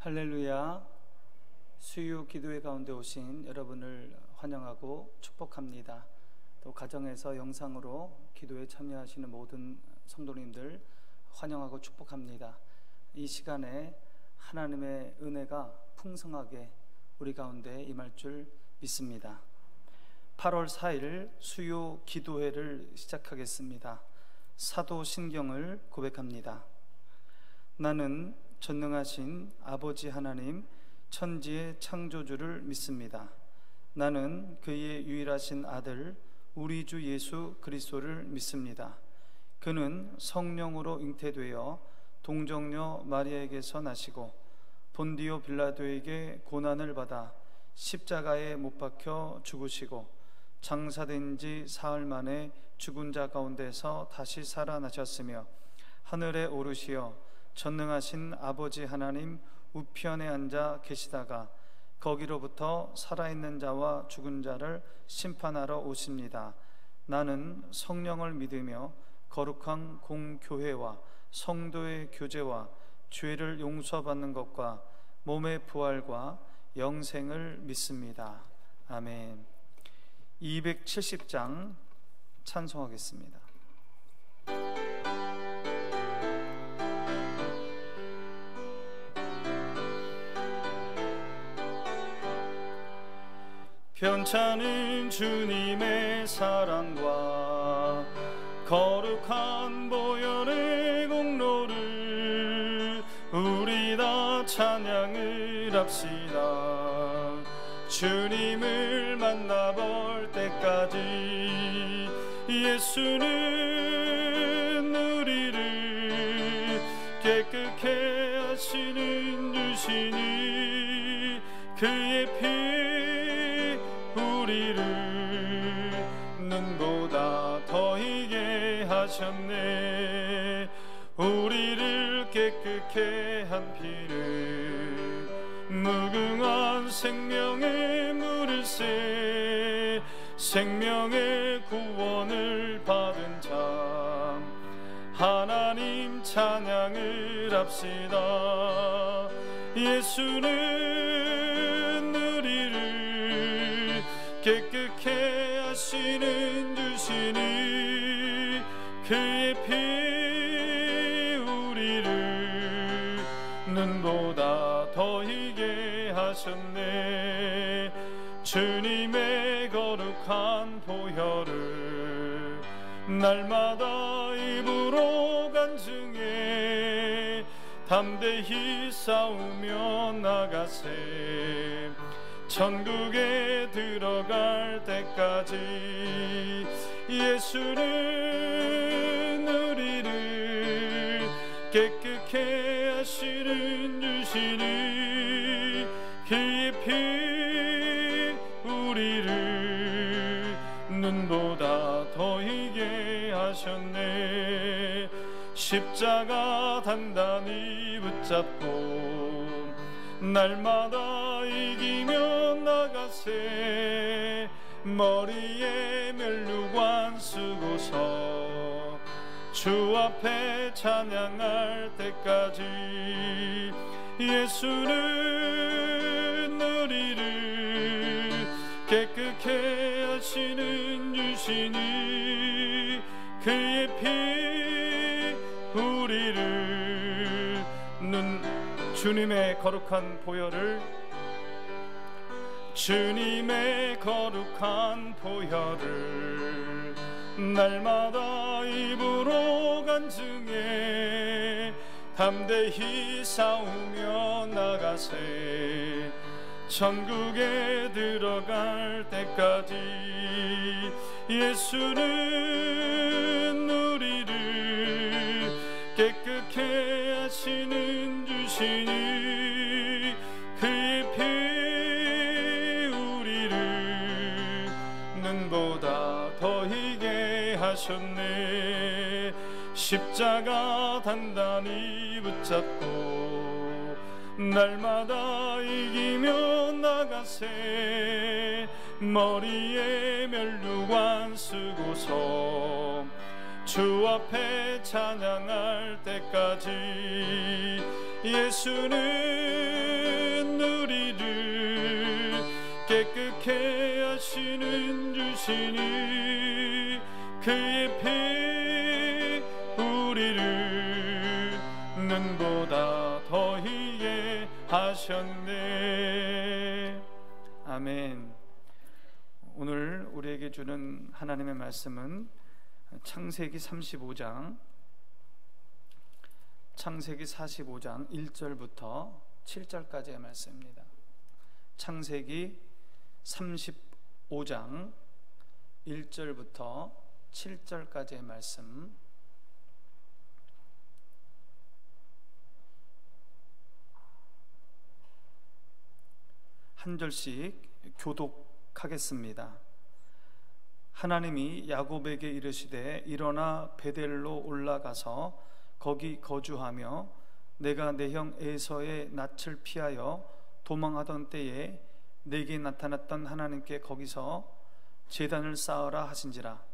할렐루야. 수요 기도회 가운데 오신 여러분을 환영하고 축복합니다. 또 가정에서 영상으로 기도에 참여하시는 모든 성도님들 환영하고 축복합니다. 이 시간에 하나님의 은혜가 풍성하게 우리 가운데 임할 줄 믿습니다. 8월 4일 수요 기도회를 시작하겠습니다. 사도신경을 고백합니다. 나는 전능하신 아버지 하나님 천지의 창조주를 믿습니다. 나는 그의 유일하신 아들 우리 주 예수 그리스도를 믿습니다. 그는 성령으로 잉태되어 동정녀 마리아에게서 나시고 본디오 빌라도에게 고난을 받아 십자가에 못 박혀 죽으시고 장사된 지 사흘 만에 죽은 자 가운데서 다시 살아나셨으며 하늘에 오르시어 전능하신 아버지 하나님 우편에 앉아 계시다가 거기로부터 살아있는 자와 죽은 자를 심판하러 오십니다. 나는 성령을 믿으며 거룩한 공교회와 성도의 교제와 죄를 용서받는 것과 몸의 부활과 영생을 믿습니다. 아멘. 270장 찬송하겠습니다. 편찮은 주님의 사랑과 거룩한 보혈의 공로를 우리 다 찬양을 합시다. 주님을 만나볼 때까지 예수는 우리를 깨끗게 하시는 유신이 그의 피 우리를 눈보다 더 희게 하셨네. 우리를 깨끗게 한 피를 무궁한 생명의 물을 새 생명의 구원을 받은 자 하나님 찬양을 합시다. 예수는 우리를 깨끗게 하시는 유신이 그의 피 우리를 눈보다 더 희게 하셨네. 주님의 거룩한 보혈을 날마다 입으로 간증해 담대히 싸우며 나가세. 천국에 들어갈 때까지 예수는 우리를 깨끗게 하시는 유신이 그의 피 우리를 눈보다 더 희게 하셨네. 십자가 단단히 붙잡고 날마다 이기며 나가세. 머리에 면류관 쓰고서 주 앞에 찬양할 때까지 예수는 우리를 깨끗게 하시는 유신이 그의 피 우리를 주님의 거룩한 보혈을 주님의 거룩한 보혈을 날마다 입으로 간증해 담대히 싸우며 나가세. 천국에 들어갈 때까지 예수는 우리를 깨끗게 하시는 유신이 그의 피 우리를 눈보다 더 희게 하셨네. 십자가 단단히 붙잡고 날마다 이기며 나가세. 머리에 면류관 쓰고서 주 앞에 찬양할 때까지 예수는 하시니 그의 피 우리를 눈보다 더 희게 하셨네. 아멘. 오늘 우리에게 주는 하나님의 말씀은 창세기 45장 1절부터 7절까지의 말씀입니다. 창세기 35장 1절부터 7절까지의 말씀, 한 절씩 교독하겠습니다. 하나님이 야곱에게 이르시되 일어나 베델로 올라가서 거기 거주하며 내가 내 형 에서의 낯을 피하여 도망하던 때에 내게 나타났던 하나님께 거기서 제단을 쌓으라 하신지라.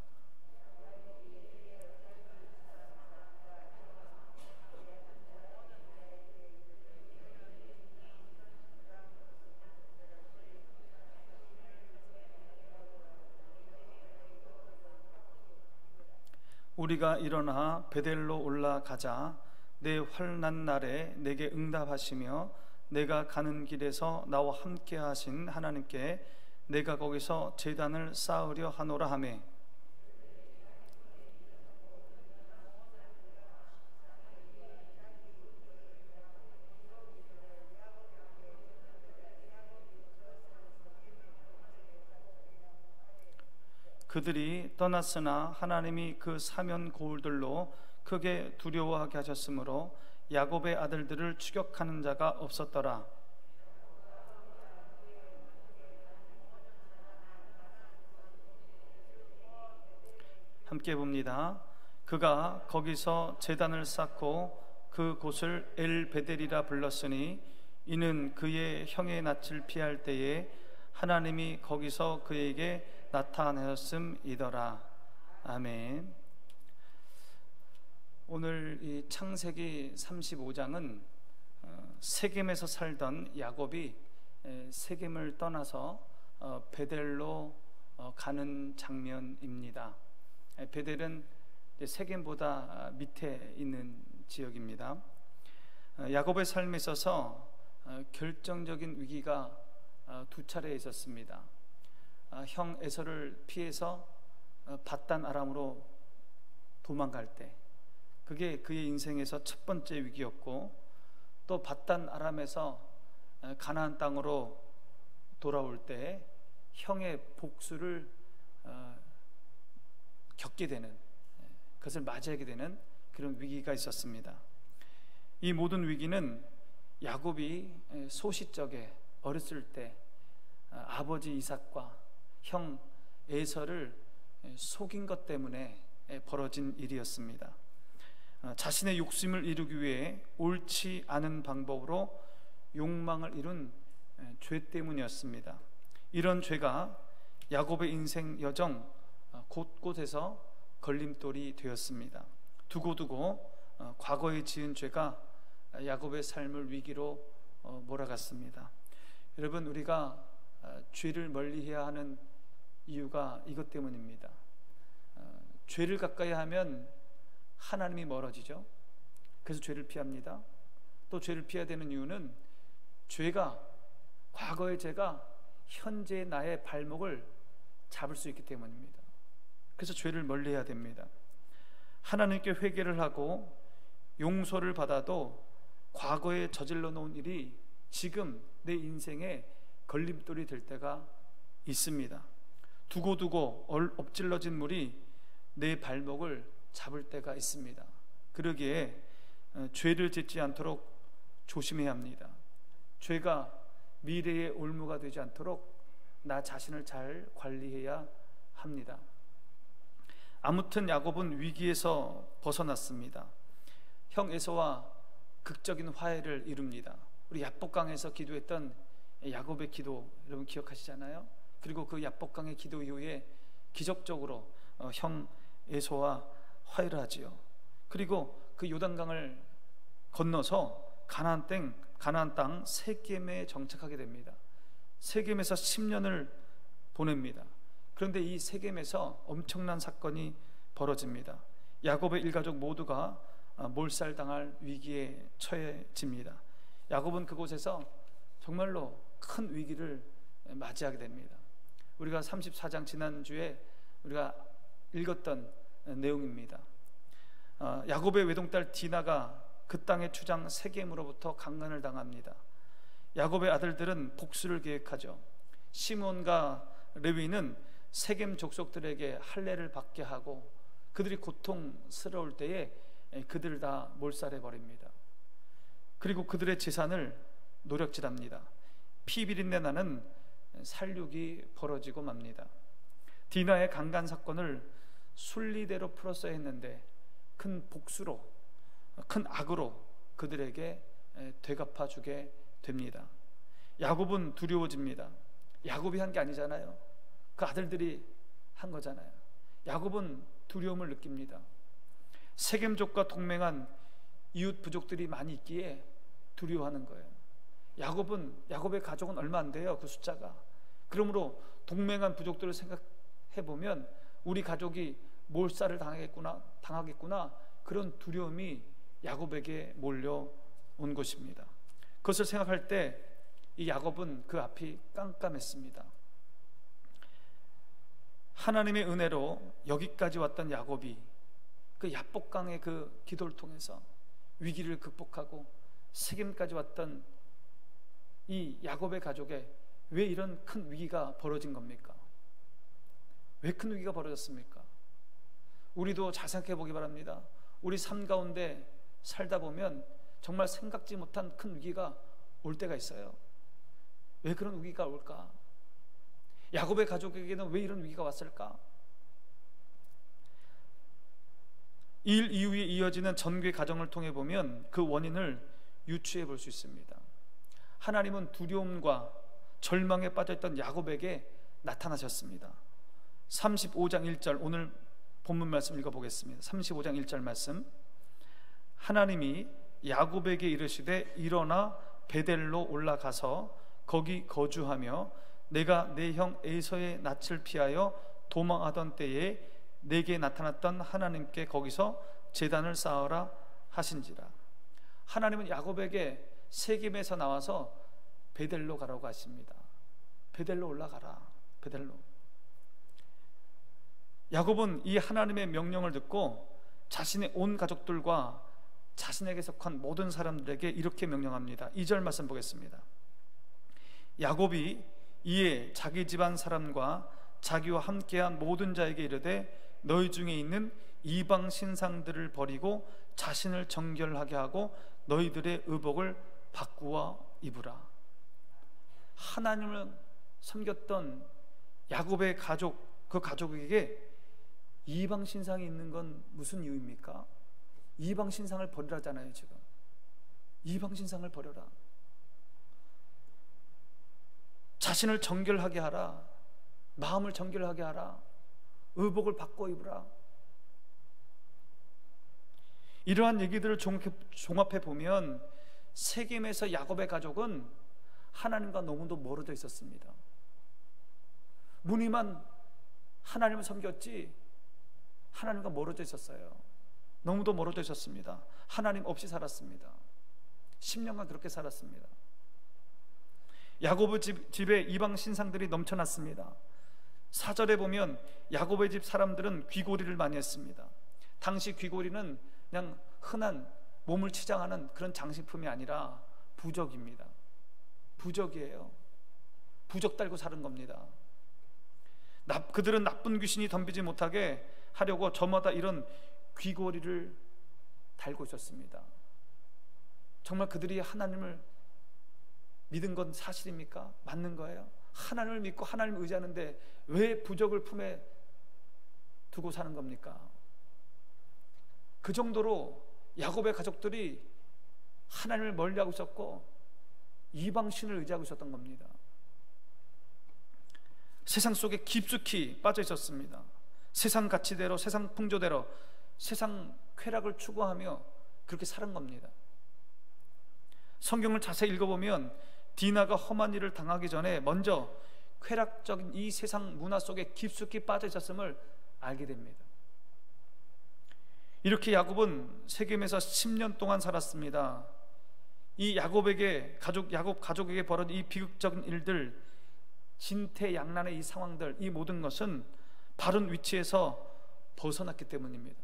우리가 일어나 베델로 올라가자 내 환난 날에 내게 응답하시며 내가 가는 길에서 나와 함께 하신 하나님께 내가 거기서 제단을 쌓으려 하노라 하매, 그들이 떠났으나 하나님이 그 사면 고울들로 크게 두려워하게 하셨으므로 야곱의 아들들을 추격하는 자가 없었더라. 함께 봅니다. 그가 거기서 제단을 쌓고 그 곳을 엘베델이라 불렀으니 이는 그의 형의 낯을 피할 때에 하나님이 거기서 그에게 나타내었음이더라. 아멘. 오늘 이 창세기 35장은 세겜에서 살던 야곱이 세겜을 떠나서 베델로 가는 장면입니다. 베델은 세겜보다 밑에 있는 지역입니다. 야곱의 삶에 있어서 결정적인 위기가 두 차례 있었습니다. 형 에서를 피해서 밧단 아람으로 도망갈 때, 그게 그의 인생에서 첫 번째 위기였고, 또 밧단 아람에서 가나안 땅으로 돌아올 때 형의 복수를 겪게 되는, 그것을 맞이하게 되는 그런 위기가 있었습니다. 이 모든 위기는 야곱이 소시적에 어렸을 때 아버지 이삭과 형 에서를 속인 것 때문에 벌어진 일이었습니다. 자신의 욕심을 이루기 위해 옳지 않은 방법으로 욕망을 이룬 죄 때문이었습니다. 이런 죄가 야곱의 인생 여정 곳곳에서 걸림돌이 되었습니다. 두고두고 과거에 지은 죄가 야곱의 삶을 위기로 몰아갔습니다. 여러분, 우리가 죄를 멀리해야 하는 이유가 이것 때문입니다. 죄를 가까이 하면 하나님이 멀어지죠. 그래서 죄를 피합니다. 또 죄를 피해야 되는 이유는 과거의 죄가 현재의 나의 발목을 잡을 수 있기 때문입니다. 그래서 죄를 멀리해야 됩니다. 하나님께 회개를 하고 용서를 받아도 과거에 저질러 놓은 일이 지금 내 인생에 걸림돌이 될 때가 있습니다. 두고두고 엎질러진 물이 내 발목을 잡을 때가 있습니다. 그러기에 죄를 짓지 않도록 조심해야 합니다. 죄가 미래의 올무가 되지 않도록 나 자신을 잘 관리해야 합니다. 아무튼 야곱은 위기에서 벗어났습니다. 형 에서와 극적인 화해를 이룹니다. 우리 야복강에서 기도했던 야곱의 기도 여러분 기억하시잖아요. 그리고 그 야복강의 기도 이후에 기적적으로 형 에서와 화해를 하지요. 그리고 그 요단강을 건너서 가나안 땅 세겜에 정착하게 됩니다. 세겜에서 10년을 보냅니다. 그런데 이 세겜에서 엄청난 사건이 벌어집니다. 야곱의 일가족 모두가 몰살당할 위기에 처해집니다. 야곱은 그곳에서 정말로 큰 위기를 맞이하게 됩니다. 우리가 34장 지난주에 우리가 읽었던 내용입니다. 야곱의 외동딸 디나가 그 땅의 주장 세겜으로부터 강간을 당합니다. 야곱의 아들들은 복수를 계획하죠. 시몬과 레위는 세겜 족속들에게 할례를 받게 하고 그들이 고통스러울 때에 그들을 다 몰살해 버립니다. 그리고 그들의 재산을 노력질합니다. 피비린내 나는 살육이 벌어지고 맙니다. 디나의 강간 사건을 순리대로 풀었어야 했는데 큰 복수로, 큰 악으로 그들에게 되갚아주게 됩니다. 야곱은 두려워집니다. 야곱이 한 게 아니잖아요. 그 아들들이 한 거잖아요. 야곱은 두려움을 느낍니다. 세겜족과 동맹한 이웃 부족들이 많이 있기에 두려워하는 거예요. 야곱의 가족은 얼마 안 돼요, 그 숫자가. 그러므로 동맹한 부족들을 생각해 보면 우리 가족이 몰살을 당하겠구나 그런 두려움이 야곱에게 몰려온 것입니다. 그것을 생각할 때 이 야곱은 그 앞이 깜깜했습니다. 하나님의 은혜로 여기까지 왔던 야곱이 그 야복강의 그 기도를 통해서 위기를 극복하고 세겜까지 왔던 이 야곱의 가족에 왜 이런 큰 위기가 벌어진 겁니까? 왜 큰 위기가 벌어졌습니까? 우리도 잘 생각해 보기 바랍니다. 우리 삶 가운데 살다 보면 정말 생각지 못한 큰 위기가 올 때가 있어요. 왜 그런 위기가 올까? 야곱의 가족에게는 왜 이런 위기가 왔을까? 이 일 이후에 이어지는 전개 과정을 통해 보면 그 원인을 유추해 볼 수 있습니다. 하나님은 두려움과 절망에 빠져있던 야곱에게 나타나셨습니다. 35장 1절 오늘 본문 말씀 읽어보겠습니다. 35장 1절 말씀. 하나님이 야곱에게 이르시되 일어나 베델로 올라가서 거기 거주하며 내가 내 형 에서의 낯을 피하여 도망하던 때에 내게 나타났던 하나님께 거기서 제단을 쌓으라 하신지라. 하나님은 야곱에게 세겜에서 나와서 베델로 가라고 하십니다. 베델로 올라가라. 베델로. 야곱은 이 하나님의 명령을 듣고 자신의 온 가족들과 자신에게 속한 모든 사람들에게 이렇게 명령합니다. 2절 말씀 보겠습니다. 야곱이 이에 자기 집안 사람과 자기와 함께한 모든 자에게 이르되 너희 중에 있는 이방 신상들을 버리고 자신을 정결하게 하고 너희들의 의복을 바꾸어 입으라. 하나님을 섬겼던 야곱의 가족, 그 가족에게 이방 신상이 있는 건 무슨 이유입니까? 이방 신상을 버리라잖아요. 지금 이방 신상을 버려라. 자신을 정결하게 하라. 마음을 정결하게 하라. 의복을 바꿔 입으라. 이러한 얘기들을 종합해 보면 세겜에서 야곱의 가족은 하나님과 너무도 멀어져 있었습니다. 무늬만 하나님을 섬겼지 하나님과 멀어져 있었어요. 너무도 멀어져 있었습니다. 하나님 없이 살았습니다. 10년간 그렇게 살았습니다. 야곱의 집에 이방 신상들이 넘쳐났습니다. 4절에 보면 야곱의 집 사람들은 귀고리를 많이 했습니다. 당시 귀고리는 그냥 흔한 몸을 치장하는 그런 장식품이 아니라 부적입니다. 부적이에요. 부적 달고 사는 겁니다. 그들은 나쁜 귀신이 덤비지 못하게 하려고 저마다 이런 귀고리를 달고 있었습니다. 정말 그들이 하나님을 믿은 건 사실입니까? 맞는 거예요? 하나님을 믿고 하나님을 의지하는데 왜 부적을 품에 두고 사는 겁니까? 그 정도로 야곱의 가족들이 하나님을 멀리하고 있었고 이방신을 의지하고 있었던 겁니다. 세상 속에 깊숙이 빠져 있었습니다. 세상 가치대로, 세상 풍조대로, 세상 쾌락을 추구하며 그렇게 살은 겁니다. 성경을 자세히 읽어보면 디나가 험한 일을 당하기 전에 먼저 쾌락적인 이 세상 문화 속에 깊숙이 빠져 있었음을 알게 됩니다. 이렇게 야곱은 세겜에서 10년 동안 살았습니다. 이 야곱 가족에게 벌어진 이 비극적인 일들, 진퇴양난의 이 상황들, 이 모든 것은 바른 위치에서 벗어났기 때문입니다.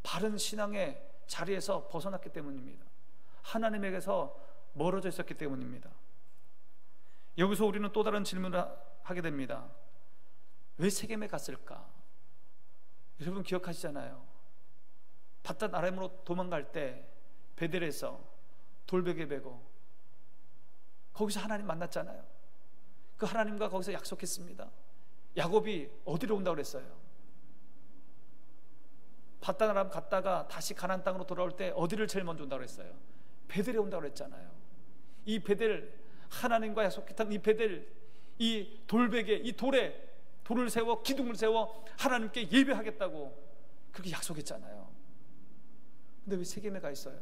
바른 신앙의 자리에서 벗어났기 때문입니다. 하나님에게서 멀어져 있었기 때문입니다. 여기서 우리는 또 다른 질문을 하게 됩니다. 왜 세겜에 갔을까? 여러분 기억하시잖아요. 밧닷 아람으로 도망갈 때 베델에서 돌베개 베고 거기서 하나님 만났잖아요. 그 하나님과 거기서 약속했습니다. 야곱이 어디로 온다고 그랬어요? 밧닷 아람 갔다가 다시 가나안 땅으로 돌아올 때 어디를 제일 먼저 온다고 그랬어요? 베델에 온다고 그랬잖아요. 이 베델, 하나님과 약속했던 이 베델, 이 돌베개, 이 돌을 세워 기둥을 세워 하나님께 예배하겠다고 그렇게 약속했잖아요. 근데 왜 세겜에 가 있어요?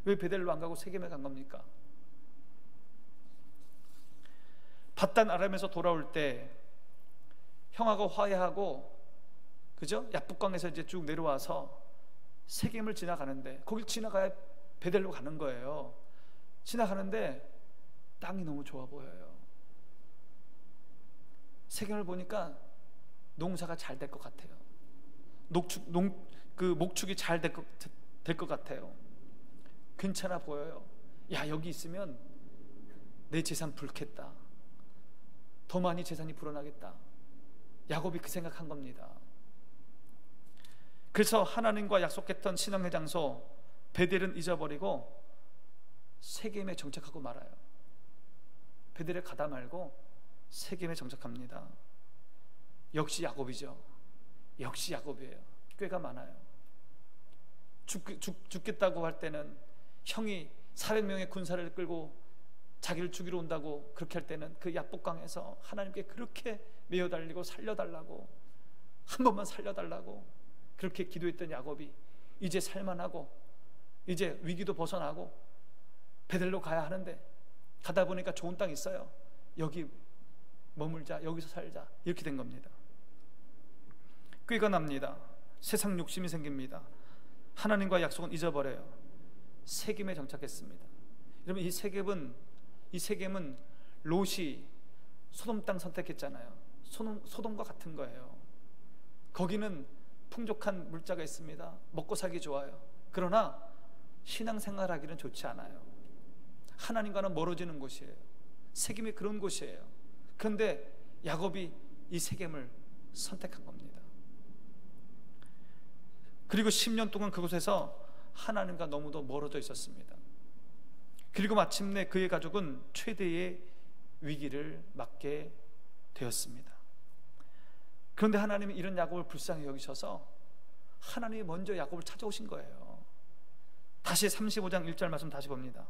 왜 베델로 안 가고 세겜에 간 겁니까? 밧단 아람에서 돌아올 때 형하고 화해하고, 그죠? 야복강에서 이제 쭉 내려와서 세겜을 지나가는데, 거길 지나가야 베델로 가는 거예요. 지나가는데 땅이 너무 좋아 보여요. 세겜을 보니까 농사가 잘 될 것 같아요. 목축이 잘 될 것 같아요. 괜찮아 보여요. 야, 여기 있으면 내 재산 불겠다. 더 많이 재산이 불어나겠다. 야곱이 그 생각한 겁니다. 그래서 하나님과 약속했던 신앙의 장소 베델은 잊어버리고 세겜에 정착하고 말아요. 베델에 가다 말고 세겜에 정착합니다. 역시 야곱이죠. 역시 야곱이에요. 꾀가 많아요. 죽겠다고 할 때는 형이 400명의 군사를 끌고 자기를 죽이러 온다고 그렇게 할 때는 그 야복강에서 하나님께 그렇게 메어 달리고 살려달라고, 한 번만 살려달라고 그렇게 기도했던 야곱이 이제 살만하고 이제 위기도 벗어나고 베델로 가야 하는데, 가다 보니까 좋은 땅 있어요. 여기 머물자, 여기서 살자, 이렇게 된 겁니다. 꾀가 납니다. 세상 욕심이 생깁니다. 하나님과 약속은 잊어버려요. 세겜에 정착했습니다. 여러분, 이 세겜은 롯이 소돔 땅 선택했잖아요. 소돔과 같은 거예요. 거기는 풍족한 물자가 있습니다. 먹고 살기 좋아요. 그러나 신앙생활하기는 좋지 않아요. 하나님과는 멀어지는 곳이에요. 세겜이 그런 곳이에요. 그런데 야곱이 이 세겜을 선택한 겁니다. 그리고 10년 동안 그곳에서 하나님과 너무도 멀어져 있었습니다. 그리고 마침내 그의 가족은 최대의 위기를 맞게 되었습니다. 그런데 하나님이 이런 야곱을 불쌍히 여기셔서 하나님이 먼저 야곱을 찾아오신 거예요. 다시 35장 1절 말씀 다시 봅니다.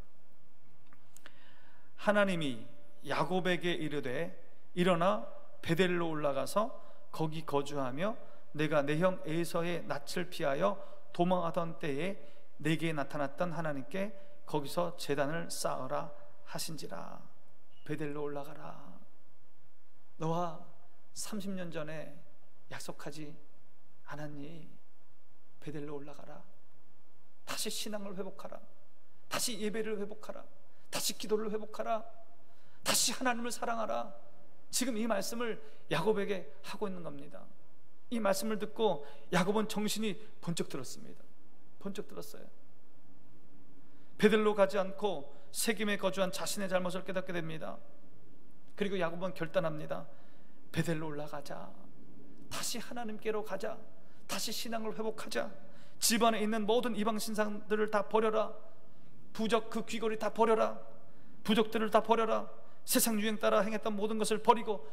하나님이 야곱에게 이르되 일어나 베델로 올라가서 거기 거주하며 내가 내 형 에서의 낯을 피하여 도망하던 때에 내게 나타났던 하나님께 거기서 제단을 쌓으라 하신지라. 베델로 올라가라. 너와 30년 전에 약속하지 않았니? 베델로 올라가라. 다시 신앙을 회복하라. 다시 예배를 회복하라. 다시 기도를 회복하라. 다시 하나님을 사랑하라. 지금 이 말씀을 야곱에게 하고 있는 겁니다. 이 말씀을 듣고 야곱은 정신이 번쩍 들었습니다. 번쩍 들었어요. 베델로 가지 않고 세겜에 거주한 자신의 잘못을 깨닫게 됩니다. 그리고 야곱은 결단합니다. 베델로 올라가자. 다시 하나님께로 가자. 다시 신앙을 회복하자. 집안에 있는 모든 이방 신상들을 다 버려라. 부적 그 귀걸이 다 버려라. 부적들을 다 버려라. 세상 유행 따라 행했던 모든 것을 버리고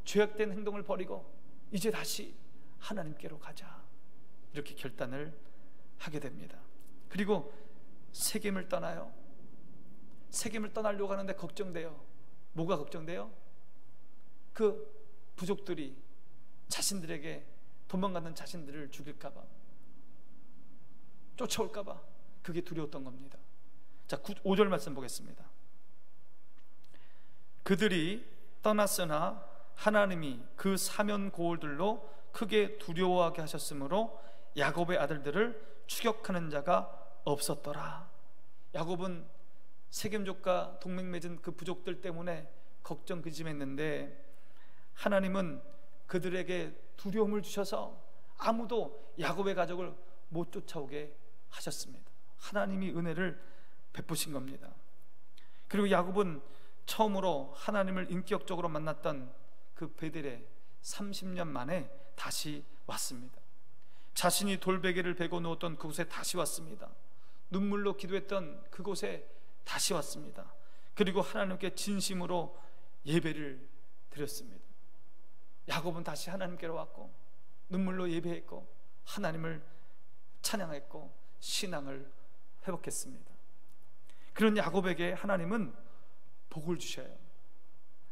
죄악된 행동을 버리고 이제 다시 하나님께로 가자. 이렇게 결단을 하게 됩니다. 그리고 세겜을 떠나요. 세겜을 떠나려고 하는데 걱정돼요. 뭐가 걱정돼요? 그 부족들이 자신들에게, 도망가는 자신들을 죽일까봐, 쫓아올까봐, 그게 두려웠던 겁니다. 자, 5절 말씀 보겠습니다. 그들이 떠났으나 하나님이 그 사면 고울들로 크게 두려워하게 하셨으므로 야곱의 아들들을 추격하는 자가 없었더라. 야곱은 세겜족과 동맹 맺은 그 부족들 때문에 걱정 근심했는데 하나님은 그들에게 두려움을 주셔서 아무도 야곱의 가족을 못 쫓아오게 하셨습니다. 하나님이 은혜를 베푸신 겁니다. 그리고 야곱은 처음으로 하나님을 인격적으로 만났던 그 베델에 30년 만에 다시 왔습니다. 자신이 돌베개를 베고 누웠던 그곳에 다시 왔습니다. 눈물로 기도했던 그곳에 다시 왔습니다. 그리고 하나님께 진심으로 예배를 드렸습니다. 야곱은 다시 하나님께로 왔고 눈물로 예배했고 하나님을 찬양했고 신앙을 회복했습니다. 그런 야곱에게 하나님은 복을 주셔요.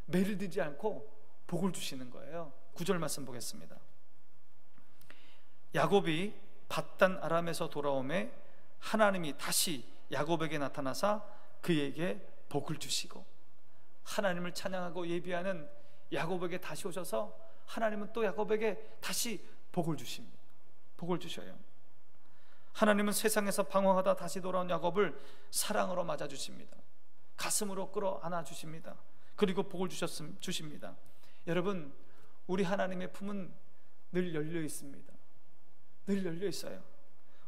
매를 들지 않고 복을 주시는 거예요. 9절 말씀 보겠습니다. 야곱이 밧단 아람에서 돌아오매 하나님이 다시 야곱에게 나타나사 그에게 복을 주시고, 하나님을 찬양하고 예배하는 야곱에게 다시 오셔서 하나님은 또 야곱에게 다시 복을 주십니다. 복을 주셔요. 하나님은 세상에서 방황하다 다시 돌아온 야곱을 사랑으로 맞아주십니다. 가슴으로 끌어안아 주십니다. 그리고 복을 주십니다. 여러분, 우리 하나님의 품은 늘 열려 있습니다. 늘 열려 있어요.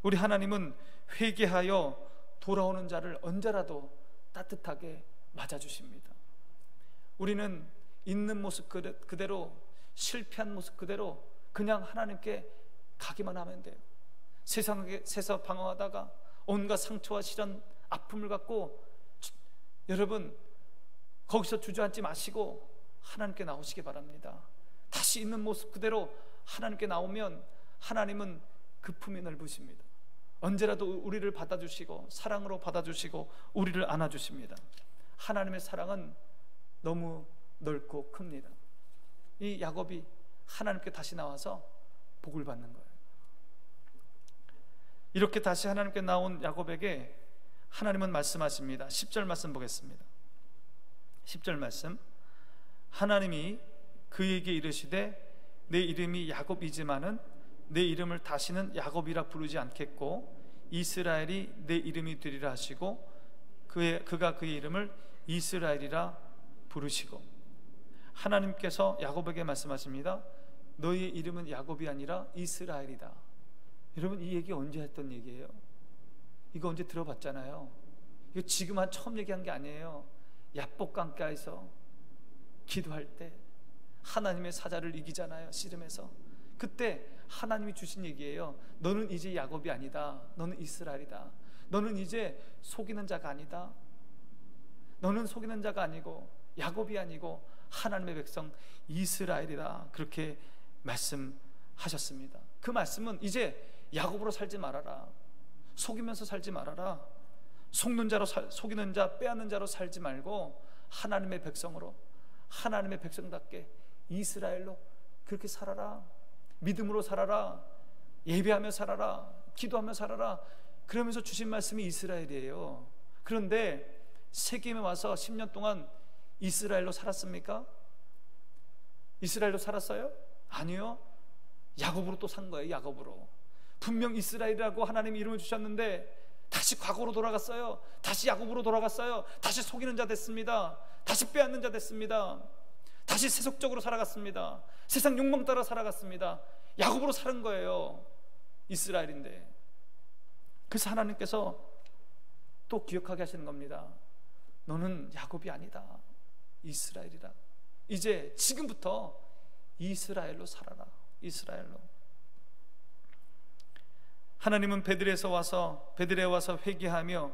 우리 하나님은 회개하여 돌아오는 자를 언제라도 따뜻하게 맞아주십니다. 우리는 있는 모습 그대로, 실패한 모습 그대로 그냥 하나님께 가기만 하면 돼요. 세상에서 방황하다가 온갖 상처와 시련, 아픔을 갖고 여러분 거기서 주저앉지 마시고 하나님께 나오시기 바랍니다. 다시 있는 모습 그대로 하나님께 나오면 하나님은 그 품이 넓으십니다. 언제라도 우리를 받아주시고 사랑으로 받아주시고 우리를 안아주십니다. 하나님의 사랑은 너무 넓고 큽니다. 이 야곱이 하나님께 다시 나와서 복을 받는 거예요. 이렇게 다시 하나님께 나온 야곱에게 하나님은 말씀하십니다. 10절 말씀 보겠습니다. 10절 말씀, 하나님이 그에게 이르시되 내 이름이 야곱이지만은 내 이름을 다시는 야곱이라 부르지 않겠고 이스라엘이 내 이름이 되리라 하시고 그가 그의 이름을 이스라엘이라 부르시고, 하나님께서 야곱에게 말씀하십니다. 너희의 이름은 야곱이 아니라 이스라엘이다. 여러분, 이 얘기 언제 했던 얘기예요? 이거 언제 들어봤잖아요. 이거 지금 처음 얘기한 게 아니에요. 야복강가에서 기도할 때 하나님의 사자를 이기잖아요. 씨름에서. 그때 하나님이 주신 얘기예요. 너는 이제 야곱이 아니다. 너는 이스라엘이다. 너는 이제 속이는 자가 아니다. 너는 속이는 자가 아니고 야곱이 아니고 하나님의 백성 이스라엘이다. 그렇게 말씀하셨습니다. 그 말씀은 이제 야곱으로 살지 말아라. 속이면서 살지 말아라. 속는 자로 속이는 자, 빼앗는 자로 살지 말고 하나님의 백성으로, 하나님의 백성답게 이스라엘로 그렇게 살아라. 믿음으로 살아라. 예배하며 살아라. 기도하며 살아라. 그러면서 주신 말씀이 이스라엘이에요. 그런데 세겜에 와서 10년 동안 이스라엘로 살았습니까? 이스라엘로 살았어요? 아니요. 야곱으로 또 산 거예요. 야곱으로. 분명 이스라엘이라고 하나님이 이름을 주셨는데 다시 과거로 돌아갔어요. 다시 야곱으로 돌아갔어요. 다시 속이는 자 됐습니다. 다시 빼앗는 자 됐습니다. 다시 세속적으로 살아갔습니다. 세상 욕망 따라 살아갔습니다. 야곱으로 사는 거예요. 이스라엘인데. 그래서 하나님께서 또 기억하게 하시는 겁니다. 너는 야곱이 아니다. 이스라엘이라. 이제 지금부터 이스라엘로 살아라. 이스라엘로. 하나님은 베들레에 와서 회개하며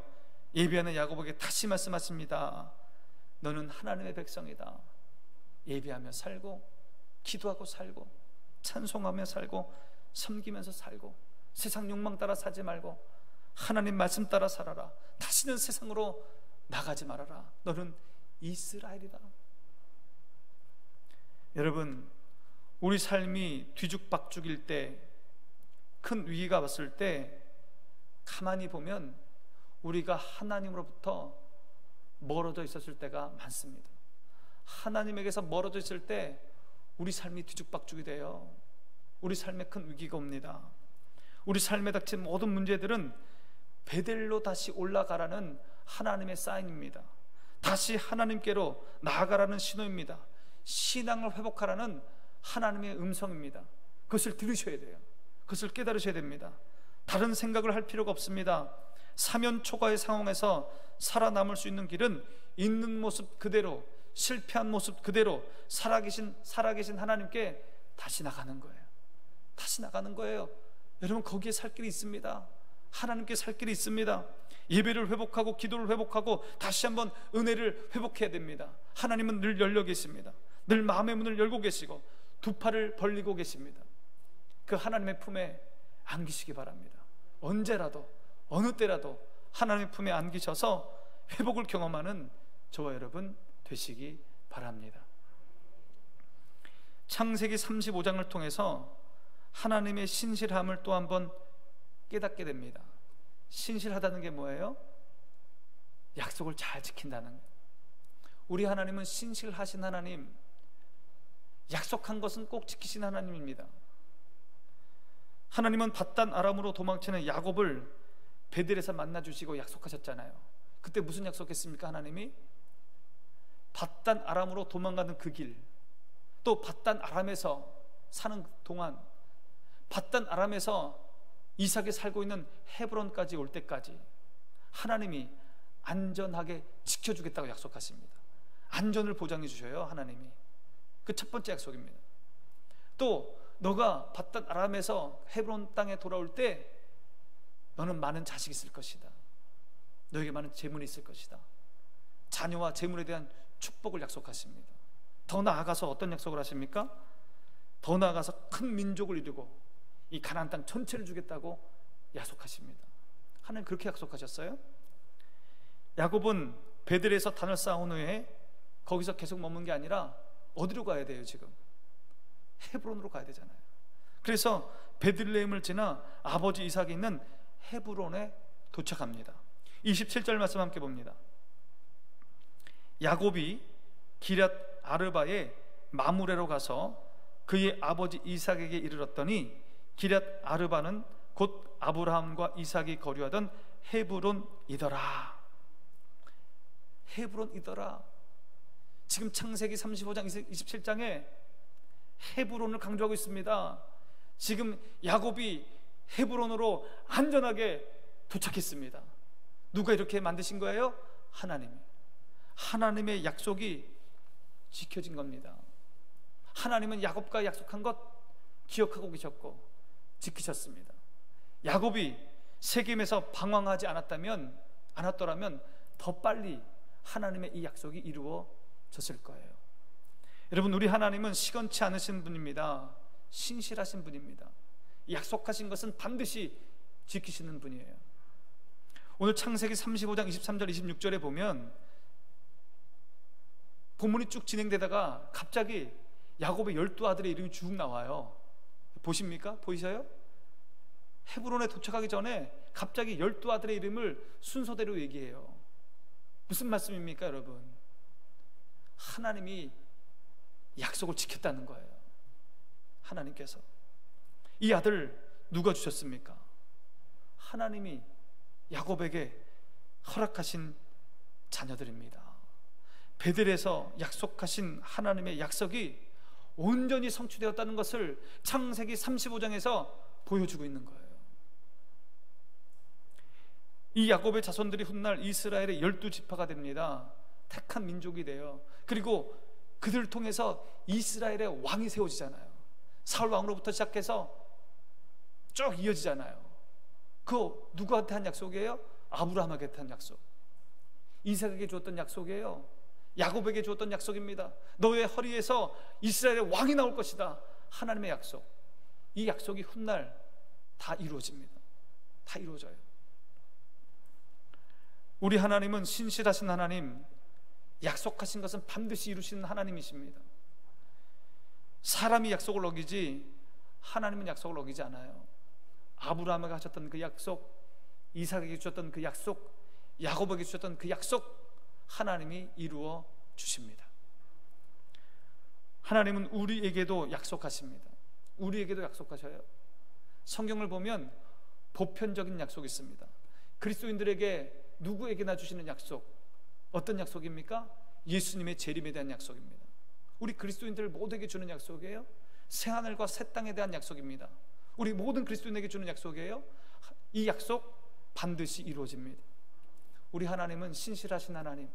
예배하는 야곱에게 다시 말씀하십니다. 너는 하나님의 백성이다. 예배하며 살고 기도하고 살고 찬송하며 살고 섬기면서 살고 세상 욕망 따라 살지 말고 하나님 말씀 따라 살아라. 다시는 세상으로 나가지 말아라. 너는 이스라엘이다. 여러분, 우리 삶이 뒤죽박죽일 때, 큰 위기가 왔을 때 가만히 보면 우리가 하나님으로부터 멀어져 있었을 때가 많습니다. 하나님에게서 멀어져 있을 때 우리 삶이 뒤죽박죽이 돼요. 우리 삶에 큰 위기가 옵니다. 우리 삶에 닥친 모든 문제들은 베델로 다시 올라가라는 하나님의 사인입니다. 다시 하나님께로 나아가라는 신호입니다. 신앙을 회복하라는 하나님의 음성입니다. 그것을 들으셔야 돼요. 그것을 깨달으셔야 됩니다. 다른 생각을 할 필요가 없습니다. 사면 초과의 상황에서 살아남을 수 있는 길은 있는 모습 그대로, 실패한 모습 그대로 살아계신 하나님께 다시 나가는 거예요. 다시 나가는 거예요. 여러분, 거기에 살 길이 있습니다. 하나님께 살 길이 있습니다. 예배를 회복하고 기도를 회복하고 다시 한번 은혜를 회복해야 됩니다. 하나님은 늘 열려 계십니다. 늘 마음의 문을 열고 계시고 두 팔을 벌리고 계십니다. 그 하나님의 품에 안기시기 바랍니다. 언제라도 어느 때라도 하나님의 품에 안기셔서 회복을 경험하는 저와 여러분 되시기 바랍니다. 창세기 35장을 통해서 하나님의 신실함을 또 한번 깨닫게 됩니다. 신실하다는 게 뭐예요? 약속을 잘 지킨다는 거예요. 우리 하나님은 신실하신 하나님, 약속한 것은 꼭 지키신 하나님입니다. 하나님은 밧단 아람으로 도망치는 야곱을 베델에서 만나주시고 약속하셨잖아요. 그때 무슨 약속했습니까? 하나님이 밧단 아람으로 도망가는 그 길, 또 밧단 아람에서 사는 동안, 밧단 아람에서 이삭이 살고 있는 헤브론까지 올 때까지 하나님이 안전하게 지켜주겠다고 약속하십니다. 안전을 보장해 주셔요, 하나님이. 그 첫 번째 약속입니다. 또 너가 밧단 아람에서 헤브론 땅에 돌아올 때 너는 많은 자식이 있을 것이다. 너에게 많은 재물이 있을 것이다. 자녀와 재물에 대한 축복을 약속하십니다. 더 나아가서 어떤 약속을 하십니까? 더 나아가서 큰 민족을 이루고 이 가나안 땅 전체를 주겠다고 약속하십니다. 하나님 그렇게 약속하셨어요. 야곱은 베델에서 단을 쌓은 후에 거기서 계속 머문 게 아니라 어디로 가야 돼요? 지금 헤브론으로 가야 되잖아요. 그래서 베들레헴을 지나 아버지 이삭이 있는 헤브론에 도착합니다. 27절 말씀 함께 봅니다. 야곱이 기럇 아르바의 마므레로 가서 그의 아버지 이삭에게 이르렀더니 기럇 아르바는 곧 아브라함과 이삭이 거류하던 헤브론이더라. 헤브론이더라. 지금 창세기 35장 27장에 헤브론을 강조하고 있습니다. 지금 야곱이 헤브론으로 안전하게 도착했습니다. 누가 이렇게 만드신 거예요? 하나님이. 하나님의 약속이 지켜진 겁니다. 하나님은 야곱과 약속한 것 기억하고 계셨고 지키셨습니다. 야곱이 세겜에서 방황하지 않았더라면 더 빨리 하나님의 이 약속이 이루어졌을 거예요. 여러분, 우리 하나님은 시건치 않으신 분입니다. 신실하신 분입니다. 약속하신 것은 반드시 지키시는 분이에요. 오늘 창세기 35장 23절 26절에 보면 본문이 쭉 진행되다가 갑자기 야곱의 12아들의 이름이 쭉 나와요. 보십니까? 보이세요? 헤브론에 도착하기 전에 갑자기 12아들의 이름을 순서대로 얘기해요. 무슨 말씀입니까, 여러분? 하나님이 약속을 지켰다는 거예요. 하나님께서. 이 아들 누가 주셨습니까? 하나님이 야곱에게 허락하신 자녀들입니다. 베델에서 약속하신 하나님의 약속이 온전히 성취되었다는 것을 창세기 35장에서 보여주고 있는 거예요. 이 야곱의 자손들이 훗날 이스라엘의 12지파가 됩니다. 택한 민족이 돼요. 그리고 그들을 통해서 이스라엘의 왕이 세워지잖아요. 사울 왕으로부터 시작해서 쭉 이어지잖아요. 그거 누구한테 한 약속이에요? 아브라함에게 한 약속. 이삭에게 주었던 약속이에요. 야곱에게 주었던 약속입니다. 너의 허리에서 이스라엘의 왕이 나올 것이다. 하나님의 약속. 이 약속이 훗날 다 이루어집니다. 다 이루어져요. 우리 하나님은 신실하신 하나님, 약속하신 것은 반드시 이루시는 하나님이십니다. 사람이 약속을 어기지 하나님은 약속을 어기지 않아요. 아브라함에게 하셨던 그 약속, 이삭에게 주셨던 그 약속, 야곱에게 주셨던 그 약속, 하나님이 이루어 주십니다. 하나님은 우리에게도 약속하십니다. 우리에게도 약속하셔요. 성경을 보면 보편적인 약속이 있습니다. 그리스도인들에게 누구에게나 주시는 약속, 어떤 약속입니까? 예수님의 재림에 대한 약속입니다. 우리 그리스도인들 모두에게 주는 약속이에요. 새하늘과 새 땅에 대한 약속입니다. 우리 모든 그리스도인에게 주는 약속이에요. 이 약속 반드시 이루어집니다. 우리 하나님은 신실하신 하나님,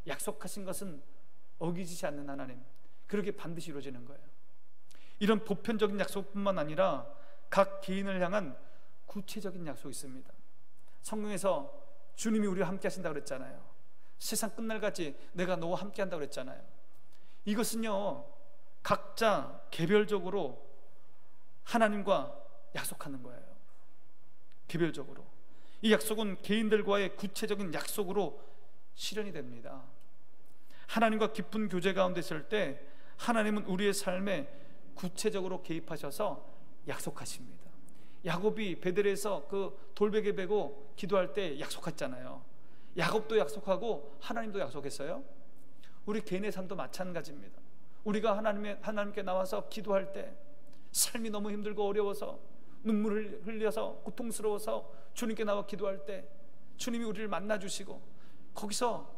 약속하신 것은 어기지지 않는 하나님, 그렇게 반드시 이루어지는 거예요. 이런 보편적인 약속뿐만 아니라 각 개인을 향한 구체적인 약속이 있습니다. 성경에서 주님이 우리와 함께 하신다고 그랬잖아요. 세상 끝날까지 내가 너와 함께 한다고 그랬잖아요. 이것은요, 각자 개별적으로 하나님과 약속하는 거예요. 개별적으로. 이 약속은 개인들과의 구체적인 약속으로 실현이 됩니다. 하나님과 깊은 교제 가운데 있을 때 하나님은 우리의 삶에 구체적으로 개입하셔서 약속하십니다. 야곱이 베델에서 그 돌베개 베고 기도할 때 약속했잖아요. 야곱도 약속하고 하나님도 약속했어요. 우리 개인의 삶도 마찬가지입니다. 우리가 하나님께 나와서 기도할 때 삶이 너무 힘들고 어려워서 눈물을 흘려서 고통스러워서 주님께 나와 기도할 때 주님이 우리를 만나주시고 거기서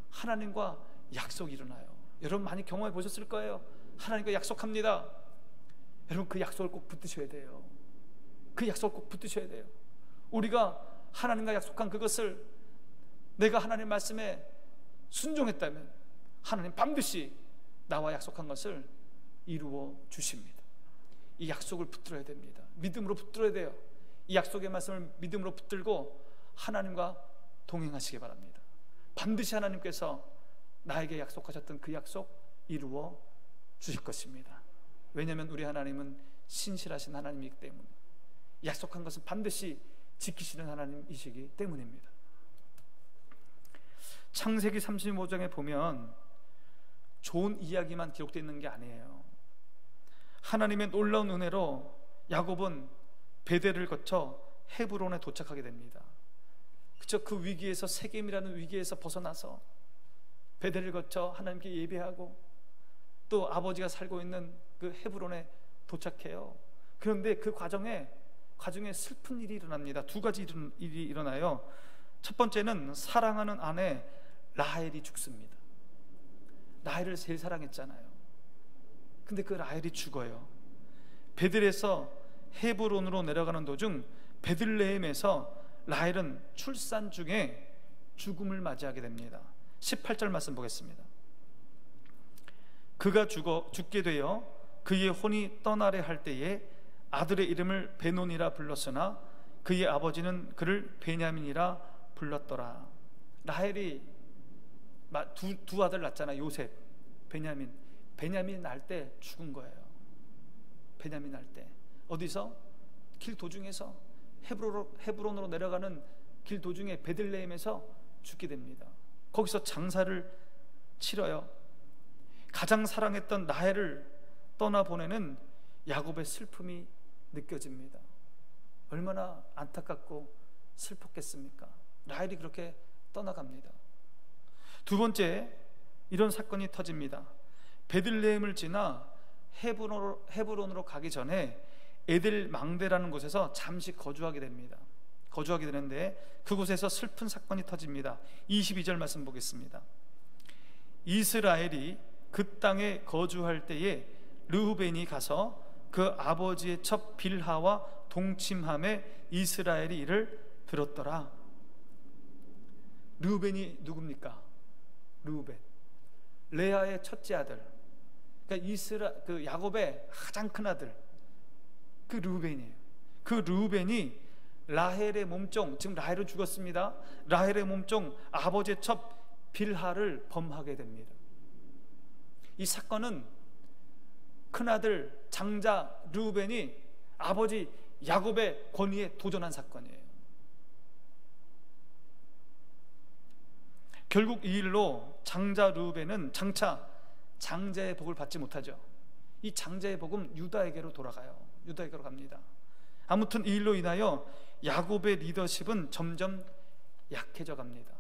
하나님과 약속이 일어나요. 여러분 많이 경험해 보셨을 거예요. 하나님과 약속합니다. 여러분 그 약속을 꼭 붙드셔야 돼요. 그 약속을 꼭 붙드셔야 돼요. 우리가 하나님과 약속한 그것을 내가 하나님 말씀에 순종했다면 하나님 반드시 나와 약속한 것을 이루어 주십니다. 이 약속을 붙들어야 됩니다. 믿음으로 붙들어야 돼요. 이 약속의 말씀을 믿음으로 붙들고 하나님과 동행하시기 바랍니다. 반드시 하나님께서 나에게 약속하셨던 그 약속 이루어 주실 것입니다. 왜냐하면 우리 하나님은 신실하신 하나님이기 때문에, 약속한 것은 반드시 지키시는 하나님이시기 때문입니다. 창세기 35장에 보면 좋은 이야기만 기록되어 있는 게 아니에요. 하나님의 놀라운 은혜로 야곱은 베델을 거쳐 헤브론에 도착하게 됩니다. 그쵸? 그 위기에서, 세겜이라는 위기에서 벗어나서 베델을 거쳐 하나님께 예배하고 또 아버지가 살고 있는 그 헤브론에 도착해요. 그런데 그 과정에 슬픈 일이 일어납니다. 두 가지 일이 일어나요. 첫 번째는 사랑하는 아내 라헬이 죽습니다. 라헬을 제일 사랑했잖아요. 근데 그 라헬이 죽어요. 베들에서 헤브론으로 내려가는 도중 베들레헴에서 라헬은 출산 중에 죽음을 맞이하게 됩니다. 18절 말씀 보겠습니다. 그가 죽게 되어 그의 혼이 떠나려 할 때에 아들의 이름을 베논이라 불렀으나 그의 아버지는 그를 베냐민이라 불렀더라. 라헬이 두 아들 낳잖아. 요셉, 베냐민 낳을 때 죽은 거예요. 베냐민 낳을 때 어디서? 길 도중에서 헤브론으로 내려가는 길 도중에 베들레헴에서 죽게 됩니다. 거기서 장사를 치러요. 가장 사랑했던 라헬을 떠나보내는 야곱의 슬픔이 느껴집니다. 얼마나 안타깝고 슬펐겠습니까? 라헬이 그렇게 떠나갑니다. 두 번째, 이런 사건이 터집니다. 베들레헴을 지나 헤브론으로 가기 전에 에델 망대라는 곳에서 잠시 거주하게 되는데 그곳에서 슬픈 사건이 터집니다. 22절 말씀 보겠습니다. 이스라엘이 그 땅에 거주할 때에 르우벤이 가서 그 아버지의 첩 빌하와 동침함에 이스라엘이 이를 들었더라. 르우벤이 누굽니까? 르우벤, 레아의 첫째 아들, 그러니까 야곱의 가장 큰 아들, 그 르우벤이에요. 그 르우벤이 라헬의 몸종, 지금 라헬은 죽었습니다. 라헬의 몸종 아버지의 첩 빌하를 범하게 됩니다. 이 사건은 큰아들 장자 르우벤이 아버지 야곱의 권위에 도전한 사건이에요. 결국 이 일로 장자 르우벤은 장차 장자의 복을 받지 못하죠. 이 장자의 복은 유다에게로 돌아가요. 유다에게로 갑니다. 아무튼 이 일로 인하여 야곱의 리더십은 점점 약해져 갑니다.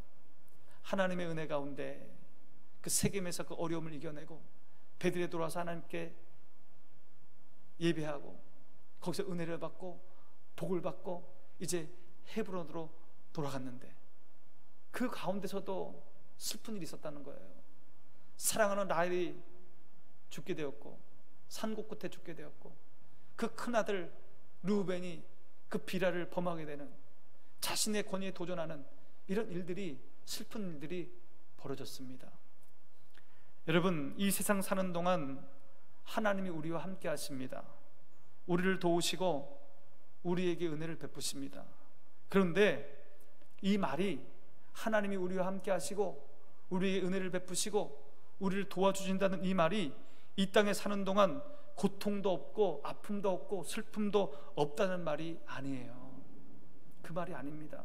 하나님의 은혜 가운데 그 세겜에서 그 어려움을 이겨내고 베들레 돌아와서 하나님께 예배하고 거기서 은혜를 받고 복을 받고 이제 헤브론으로 돌아갔는데 그 가운데서도 슬픈 일이 있었다는 거예요. 사랑하는 라헬이 죽게 되었고 산곡 끝에 죽게 되었고 그 큰아들 르우벤이 그 비라를 범하게 되는, 자신의 권위에 도전하는 이런 일들이, 슬픈 일들이 벌어졌습니다. 여러분, 이 세상 사는 동안 하나님이 우리와 함께 하십니다. 우리를 도우시고 우리에게 은혜를 베푸십니다. 그런데 이 말이, 하나님이 우리와 함께 하시고 우리에게 은혜를 베푸시고 우리를 도와주신다는 이 말이 이 땅에 사는 동안 고통도 없고 아픔도 없고 슬픔도 없다는 말이 아니에요. 그 말이 아닙니다.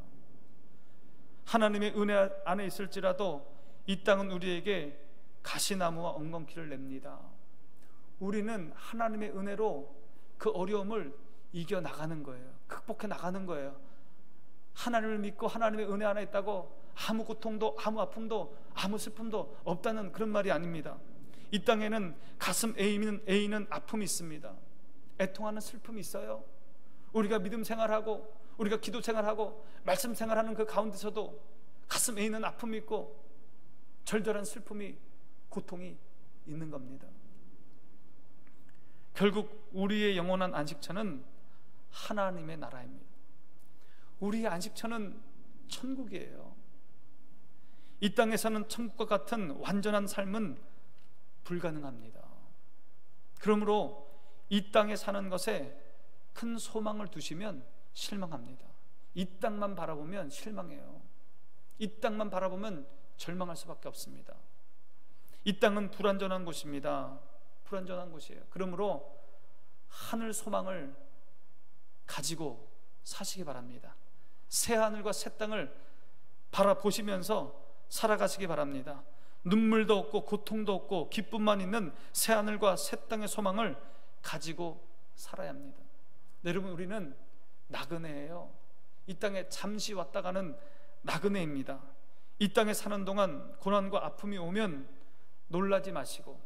하나님의 은혜 안에 있을지라도 이 땅은 우리에게 가시나무와 엉겅퀴를 냅니다. 우리는 하나님의 은혜로 그 어려움을 이겨나가는 거예요. 극복해 나가는 거예요. 하나님을 믿고 하나님의 은혜 안에 있다고 아무 고통도 아무 아픔도 아무 슬픔도 없다는 그런 말이 아닙니다. 이 땅에는 가슴 애이는 아픔이 있습니다. 애통하는 슬픔이 있어요. 우리가 믿음 생활하고 우리가 기도 생활하고 말씀 생활하는 그 가운데서도 가슴 애이는 아픔이 있고 절절한 슬픔이, 고통이 있는 겁니다. 결국 우리의 영원한 안식처는 하나님의 나라입니다. 우리의 안식처는 천국이에요. 이 땅에서는 천국과 같은 완전한 삶은 불가능합니다. 그러므로 이 땅에 사는 것에 큰 소망을 두시면 실망합니다. 이 땅만 바라보면 실망해요. 이 땅만 바라보면 절망할 수밖에 없습니다. 이 땅은 불완전한 곳입니다. 불완전한 곳이에요. 그러므로 하늘 소망을 가지고 사시기 바랍니다. 새 하늘과 새 땅을 바라보시면서 살아가시기 바랍니다. 눈물도 없고 고통도 없고 기쁨만 있는 새 하늘과 새 땅의 소망을 가지고 살아야 합니다. 여러분, 우리는 나그네예요. 이 땅에 잠시 왔다 가는 나그네입니다. 이 땅에 사는 동안 고난과 아픔이 오면 놀라지 마시고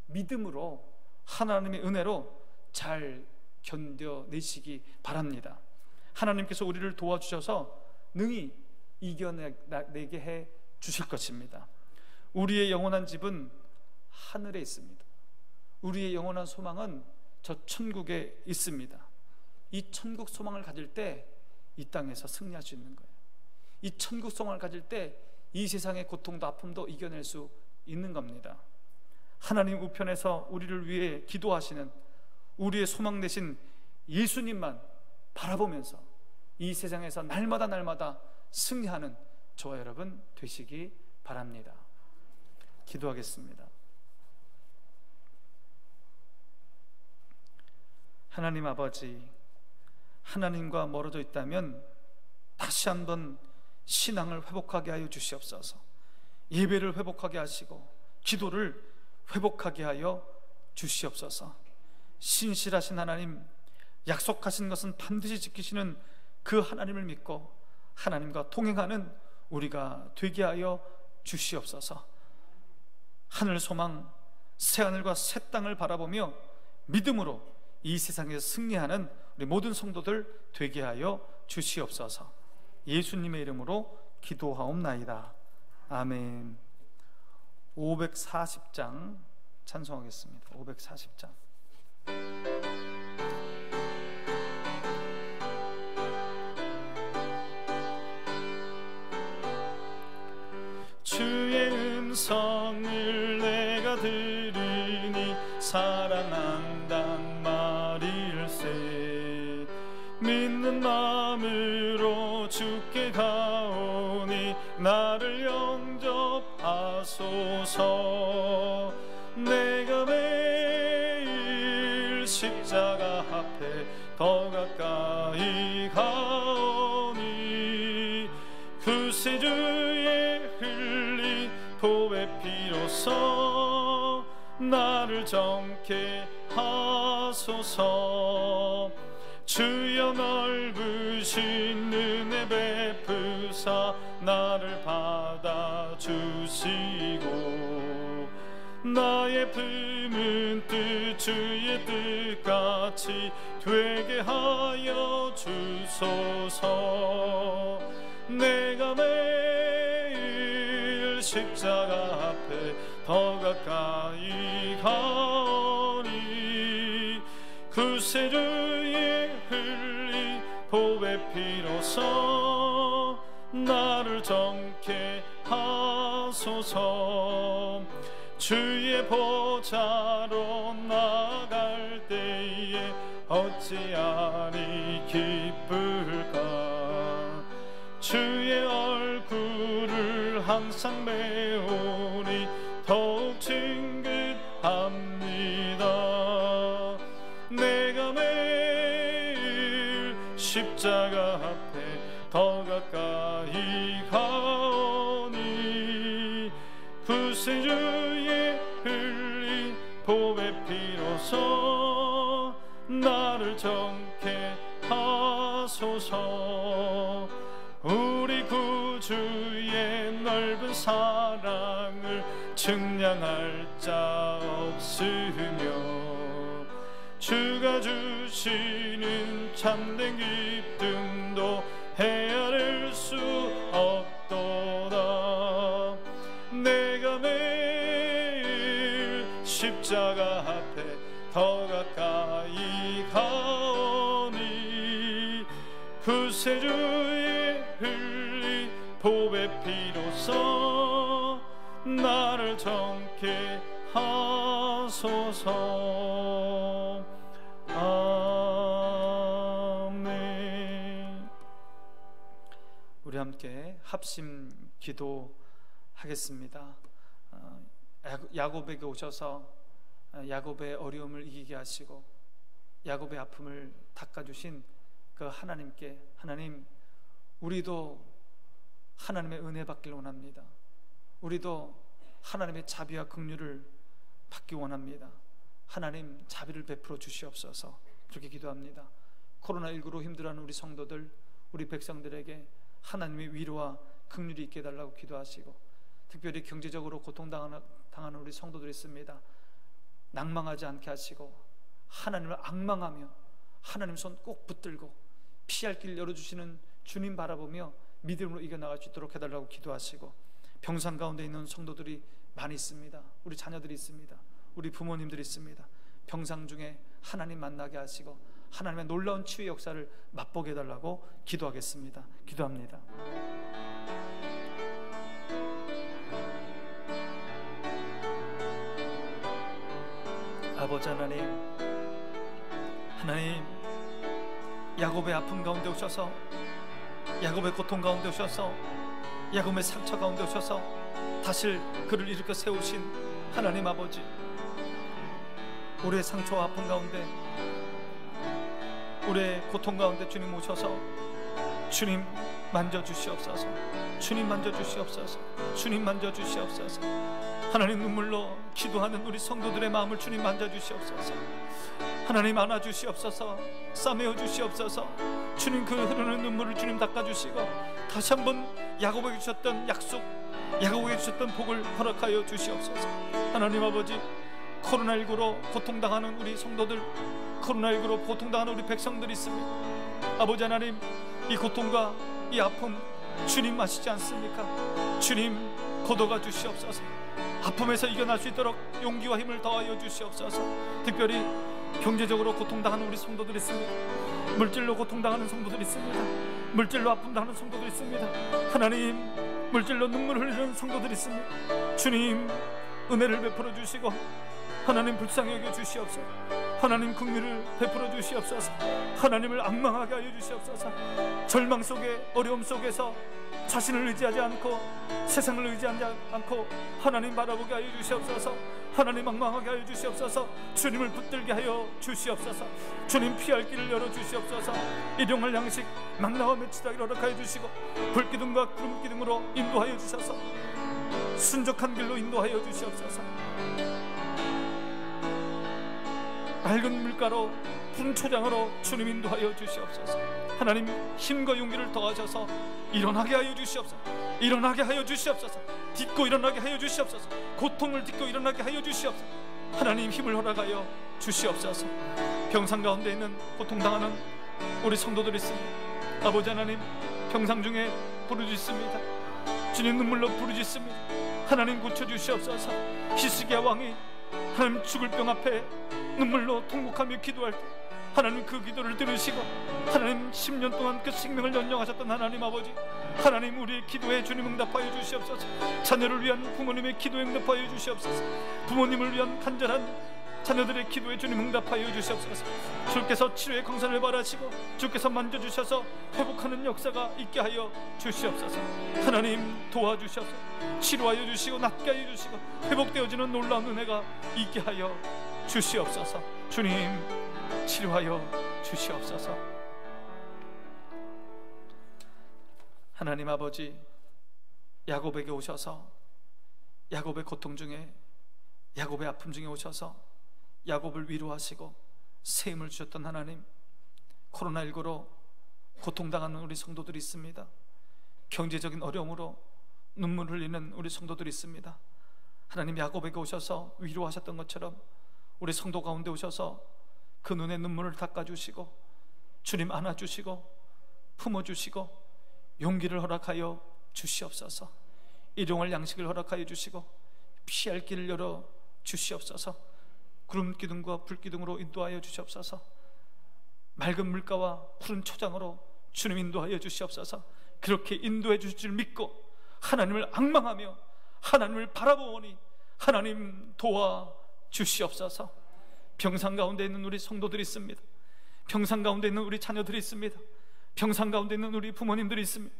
믿음으로 하나님의 은혜로 잘 견뎌내시기 바랍니다. 하나님께서 우리를 도와주셔서 능히 이겨내게 해 주실 것입니다. 우리의 영원한 집은 하늘에 있습니다. 우리의 영원한 소망은 저 천국에 있습니다. 이 천국 소망을 가질 때 이 땅에서 승리할 수 있는 거예요. 이 천국 소망을 가질 때 이 세상의 고통도 아픔도 이겨낼 수 있는 겁니다. 하나님 우편에서 우리를 위해 기도하시는 우리의 소망 되신 예수님만 바라보면서 이 세상에서 날마다 승리하는 저와 여러분 되시기 바랍니다. 기도하겠습니다. 하나님 아버지, 하나님과 멀어져 있다면 다시 한번 신앙을 회복하게 하여 주시옵소서. 예배를 회복하게 하시고 기도를 회복하게 하여 주시옵소서. 신실하신 하나님, 약속하신 것은 반드시 지키시는 그 하나님을 믿고 하나님과 동행하는 우리가 되게 하여 주시옵소서. 하늘 소망, 새 하늘과 새 땅을 바라보며 믿음으로 이 세상에서 승리하는 우리 모든 성도들 되게 하여 주시옵소서. 예수님의 이름으로 기도하옵나이다. 아멘. 540장 찬송하겠습니다. 540장. 주의 음성을 내가 들으니 사랑한단 말일세. 믿는 마음으로 주께 가오니 나를 영접하소서. 내가 매일 십자가 앞에 더 가까이 가오니 구세주의 흘린 보배 피로써 나를 정케 하소서. 주여 넓으신 은혜 베푸사 나를 받아주시고 나의 품은 뜻 주의 뜻같이 되게 하여 주소서. 내가 매일 십자가 앞에 더 가까이 가오니 구세주의 흘린 보배 피로써 나를 정케 하소서. 주의 보좌로 나갈 때에 어찌하니 기쁠까. 주의 얼굴을 항상 배우니 더욱 친근합니다. 내가 매일 십자가 앞에 더 가까이 가오니 구세주의 흘린 보배 피로써 나를 정케 하소서. 우리 구주의 넓은 사랑을 증량할 자 없으며 주가 주시는 참된 기쁨도 헤아릴 수 없도다. 내가 매일 십자가 앞에 더 가까이 가오니 구세주의 흘린 보배 피로써 나를 정케 하소서. 아멘. 우리 함께 합심 기도하겠습니다. 야곱에게 오셔서 야곱의 어려움을 이기게 하시고 야곱의 아픔을 닦아주신 그 하나님께, 하나님, 우리도 하나님의 은혜 받길 원합니다. 우리도 하나님의 자비와 긍휼을 받기 원합니다. 하나님 자비를 베풀어 주시옵소서. 그렇게 기도합니다. 코로나19로 힘들어하는 우리 성도들, 우리 백성들에게 하나님의 위로와 긍휼이 있게 해달라고 기도하시고, 특별히 경제적으로 고통당하는 우리 성도들이 있습니다. 낭망하지 않게 하시고 하나님을 앙망하며 하나님 손 꼭 붙들고 피할 길 열어주시는 주님 바라보며 믿음으로 이겨나갈 수 있도록 해달라고 기도하시고, 병상 가운데 있는 성도들이 많이 있습니다. 우리 자녀들이 있습니다. 우리 부모님들이 있습니다. 병상 중에 하나님 만나게 하시고 하나님의 놀라운 치유의 역사를 맛보게 해달라고 기도하겠습니다. 기도합니다. 아버지 하나님, 하나님, 야곱의 아픔 가운데 오셔서, 야곱의 고통 가운데 오셔서, 야곱의 상처 가운데 오셔서 다시 그를 일으켜 세우신 하나님 아버지, 우리의 상처와 아픔 가운데, 우리의 고통 가운데 주님 오셔서 주님 만져주시옵소서. 주님 만져주시옵소서. 주님 만져주시옵소서. 하나님, 눈물로 기도하는 우리 성도들의 마음을 주님 만져주시옵소서. 하나님 안아주시옵소서. 싸매어 주시옵소서. 주님, 그 흐르는 눈물을 주님 닦아주시고 다시 한번 야곱에게 주셨던 약속, 야곱에게 주셨던 복을 허락하여 주시옵소서. 하나님 아버지, 코로나19로 고통당하는 우리 성도들, 코로나19로 고통당하는 우리 백성들이 있습니다. 아버지 하나님, 이 고통과 이 아픔 주님 아시지 않습니까? 주님 거둬가 주시옵소서. 아픔에서 이겨날 수 있도록 용기와 힘을 더하여 주시옵소서. 특별히 경제적으로 고통당하는 우리 성도들이 있습니다. 물질로 고통당하는 성도들이 있습니다. 물질로 아픔당하는 성도들이 있습니다. 하나님, 물질로 눈물 흘리는 성도들이 있습니다. 주님 은혜를 베풀어 주시고 하나님 불쌍히 여겨 주시옵소서. 하나님 긍휼을 베풀어 주시옵소서. 하나님을 앙망하게 하여 주시옵소서. 절망 속에, 어려움 속에서 자신을 의지하지 않고 세상을 의지하지 않고 하나님 바라보게 하여 주시옵소서. 하나님 앙망하게 하여 주시옵소서. 주님을 붙들게 하여 주시옵소서. 주님 피할 길을 열어 주시옵소서. 일용할 양식 만나와 맺히다기를 허락하여 주시고 불기둥과 구름기둥으로 인도하여 주셔서 순적한 길로 인도하여 주시옵소서. 맑은 물가로 푸른 초장으로 주님 인도하여 주시옵소서. 하나님 힘과 용기를 더하셔서 일어나게 하여 주시옵소서. 일어나게 하여 주시옵소서. 딛고 일어나게 하여 주시옵소서. 고통을 딛고 일어나게 하여 주시옵소서. 하나님 힘을 허락하여 주시옵소서. 병상 가운데 있는 고통당하는 우리 성도들이 있습니다. 아버지 하나님, 병상 중에 부르짖습니다. 주님 눈물로 부르짖습니다. 하나님 고쳐주시옵소서. 히스기야 왕이 하나님 죽을 병 앞에 눈물로 통곡하며 기도할 때 하나님 그 기도를 들으시고 하나님 10년 동안 그 생명을 연장하셨던 하나님 아버지, 하나님 우리의 기도에 주님 응답하여 주시옵소서. 자녀를 위한 부모님의 기도에 응답하여 주시옵소서. 부모님을 위한 간절한 자녀들의 기도에 주님 응답하여 주시옵소서. 주께서 치료의 광선을 바라시고 주께서 만져주셔서 회복하는 역사가 있게 하여 주시옵소서. 하나님 도와주셔서 치료하여 주시고 낫게 하여 주시고 회복되어지는 놀라운 은혜가 있게 하여 주시옵소서. 주님 치료하여 주시옵소서. 하나님 아버지, 야곱에게 오셔서 야곱의 고통 중에, 야곱의 아픔 중에 오셔서 야곱을 위로하시고 새 힘을 주셨던 하나님, 코로나19로 고통당하는 우리 성도들이 있습니다. 경제적인 어려움으로 눈물 흘리는 우리 성도들이 있습니다. 하나님 야곱에게 오셔서 위로하셨던 것처럼 우리 성도 가운데 오셔서 그 눈에 눈물을 닦아주시고 주님 안아주시고 품어주시고 용기를 허락하여 주시옵소서. 일용할 양식을 허락하여 주시고 피할 길을 열어 주시옵소서. 구름 기둥과 불 기둥으로 인도하여 주시옵소서. 맑은 물가와 푸른 초장으로 주님 인도하여 주시옵소서. 그렇게 인도해 주실 줄 믿고 하나님을 앙망하며 하나님을 바라보오니 하나님 도와 주시옵소서. 병상 가운데 있는 우리 성도들이 있습니다. 병상 가운데 있는 우리 자녀들이 있습니다. 병상 가운데 있는 우리 부모님들이 있습니다.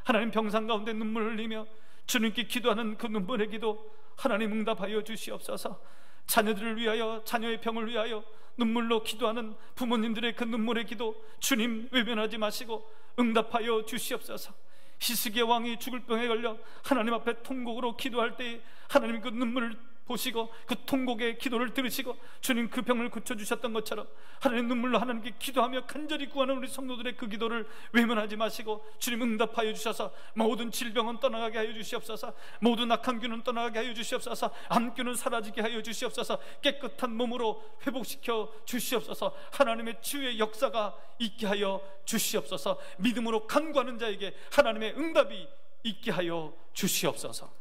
하나님 병상 가운데 눈물 흘리며 주님께 기도하는 그 눈물의 기도 하나님 응답하여 주시옵소서. 자녀들을 위하여, 자녀의 병을 위하여 눈물로 기도하는 부모님들의 그 눈물의 기도 주님 외면하지 마시고 응답하여 주시옵소서. 히스기야 왕이 죽을 병에 걸려 하나님 앞에 통곡으로 기도할 때 하나님 그 눈물을 보시고 그 통곡의 기도를 들으시고 주님 그 병을 고쳐주셨던 것처럼 하나님 눈물로 하나님께 기도하며 간절히 구하는 우리 성도들의 그 기도를 외면하지 마시고 주님 응답하여 주셔서 모든 질병은 떠나가게 하여 주시옵소서. 모든 악한 균은 떠나가게 하여 주시옵소서. 암균은 사라지게 하여 주시옵소서. 깨끗한 몸으로 회복시켜 주시옵소서. 하나님의 치유의 역사가 있게 하여 주시옵소서. 믿음으로 간구하는 자에게 하나님의 응답이 있게 하여 주시옵소서.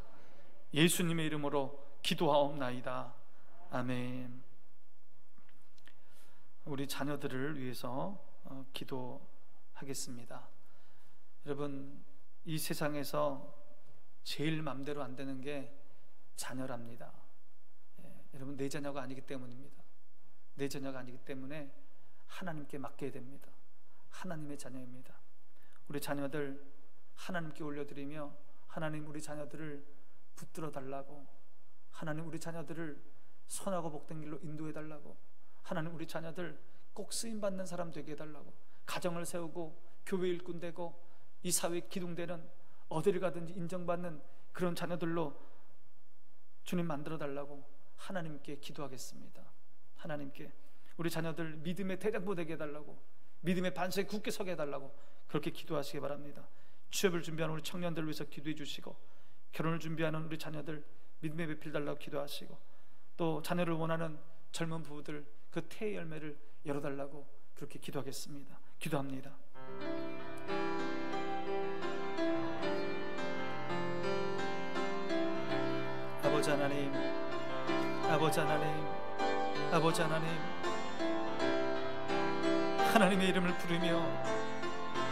예수님의 이름으로 기도하옵나이다. 아멘. 우리 자녀들을 위해서 기도하겠습니다. 여러분, 이 세상에서 제일 맘대로 안 되는 게 자녀랍니다. 여러분, 내 자녀가 아니기 때문입니다. 내 자녀가 아니기 때문에 하나님께 맡겨야 됩니다. 하나님의 자녀입니다. 우리 자녀들 하나님께 올려드리며 하나님 우리 자녀들을 붙들어 달라고, 하나님 우리 자녀들을 선하고 복된 길로 인도해 달라고, 하나님 우리 자녀들 꼭 쓰임받는 사람 되게 해달라고, 가정을 세우고 교회 일꾼 되고 이 사회에 기둥되는, 어디를 가든지 인정받는 그런 자녀들로 주님 만들어 달라고 하나님께 기도하겠습니다. 하나님께 우리 자녀들 믿음의 대장부 되게 해달라고, 믿음의 반석에 굳게 서게 해달라고 그렇게 기도하시기 바랍니다. 취업을 준비하는 우리 청년들 위해서 기도해 주시고, 결혼을 준비하는 우리 자녀들 믿음의 배필 달라고 기도하시고, 또 자녀를 원하는 젊은 부부들 그 태의 열매를 열어달라고 그렇게 기도하겠습니다. 기도합니다. 아버지 하나님, 아버지 하나님, 아버지 하나님, 하나님의 이름을 부르며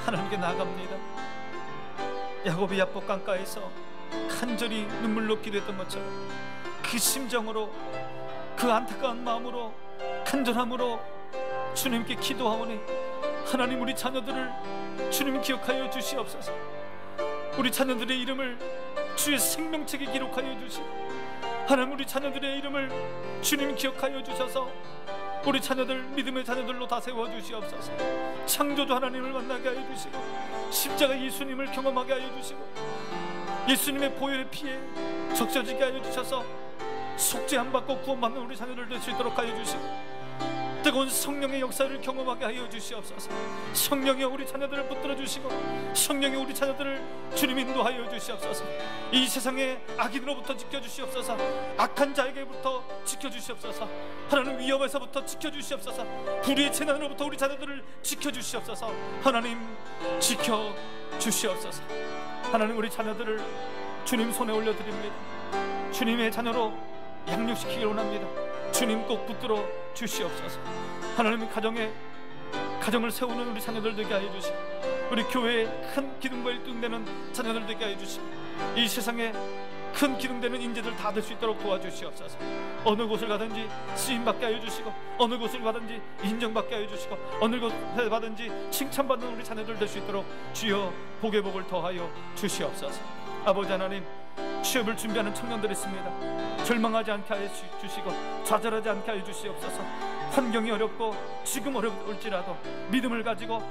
하나님께 나아갑니다. 야곱이 야복 강가에서 간절히 눈물로 기도했던 것처럼 그 심정으로, 그 안타까운 마음으로, 간절함으로 주님께 기도하오니 하나님 우리 자녀들을 주님 기억하여 주시옵소서. 우리 자녀들의 이름을 주의 생명책에 기록하여 주시고, 하나님 우리 자녀들의 이름을 주님 기억하여 주셔서 우리 자녀들 믿음의 자녀들로 다 세워주시옵소서. 창조주 하나님을 만나게 하여 주시고, 십자가 예수님을 경험하게 하여 주시고, 예수님의 보혈의 피에 적셔지게 하여 주셔서 속죄 안 받고 구원받는 우리 자녀들 될 수 있도록 하여 주시고, 뜨거운 성령의 역사를 경험하게 하여 주시옵소서. 성령이 우리 자녀들을 붙들어 주시고 성령이 우리 자녀들을 주님 인도하여 주시옵소서. 이 세상의 악인으로부터 지켜주시옵소서. 악한 자에게부터 지켜주시옵소서. 하나님 위험에서부터 지켜주시옵소서. 불의의 재난으로부터 우리 자녀들을 지켜주시옵소서. 하나님 지켜주시옵소서. 하나님 우리 자녀들을 주님 손에 올려드립니다. 주님의 자녀로 양육시키길 원합니다. 주님 꼭 붙들어 주시옵소서. 하나님 가정을 세우는 우리 자녀들 되게 하여 주시고 우리 교회에 큰 기둥과 일등되는 자녀들 되게 하여 주시고 이 세상에 큰 기둥되는 인재들 다 될 수 있도록 도와주시옵소서. 어느 곳을 가든지 쓰임받게 하여 주시고 어느 곳을 가든지 인정받게 하여 주시고 어느 곳에 가든지 칭찬받는 우리 자녀들 될 수 있도록 주여 복의 복을 더하여 주시옵소서. 아버지 하나님, 취업을 준비하는 청년들이 있습니다. 절망하지 않게 하여 주시고 좌절하지 않게 하여 주시옵소서. 환경이 어렵고 지금 어려울지라도 믿음을 가지고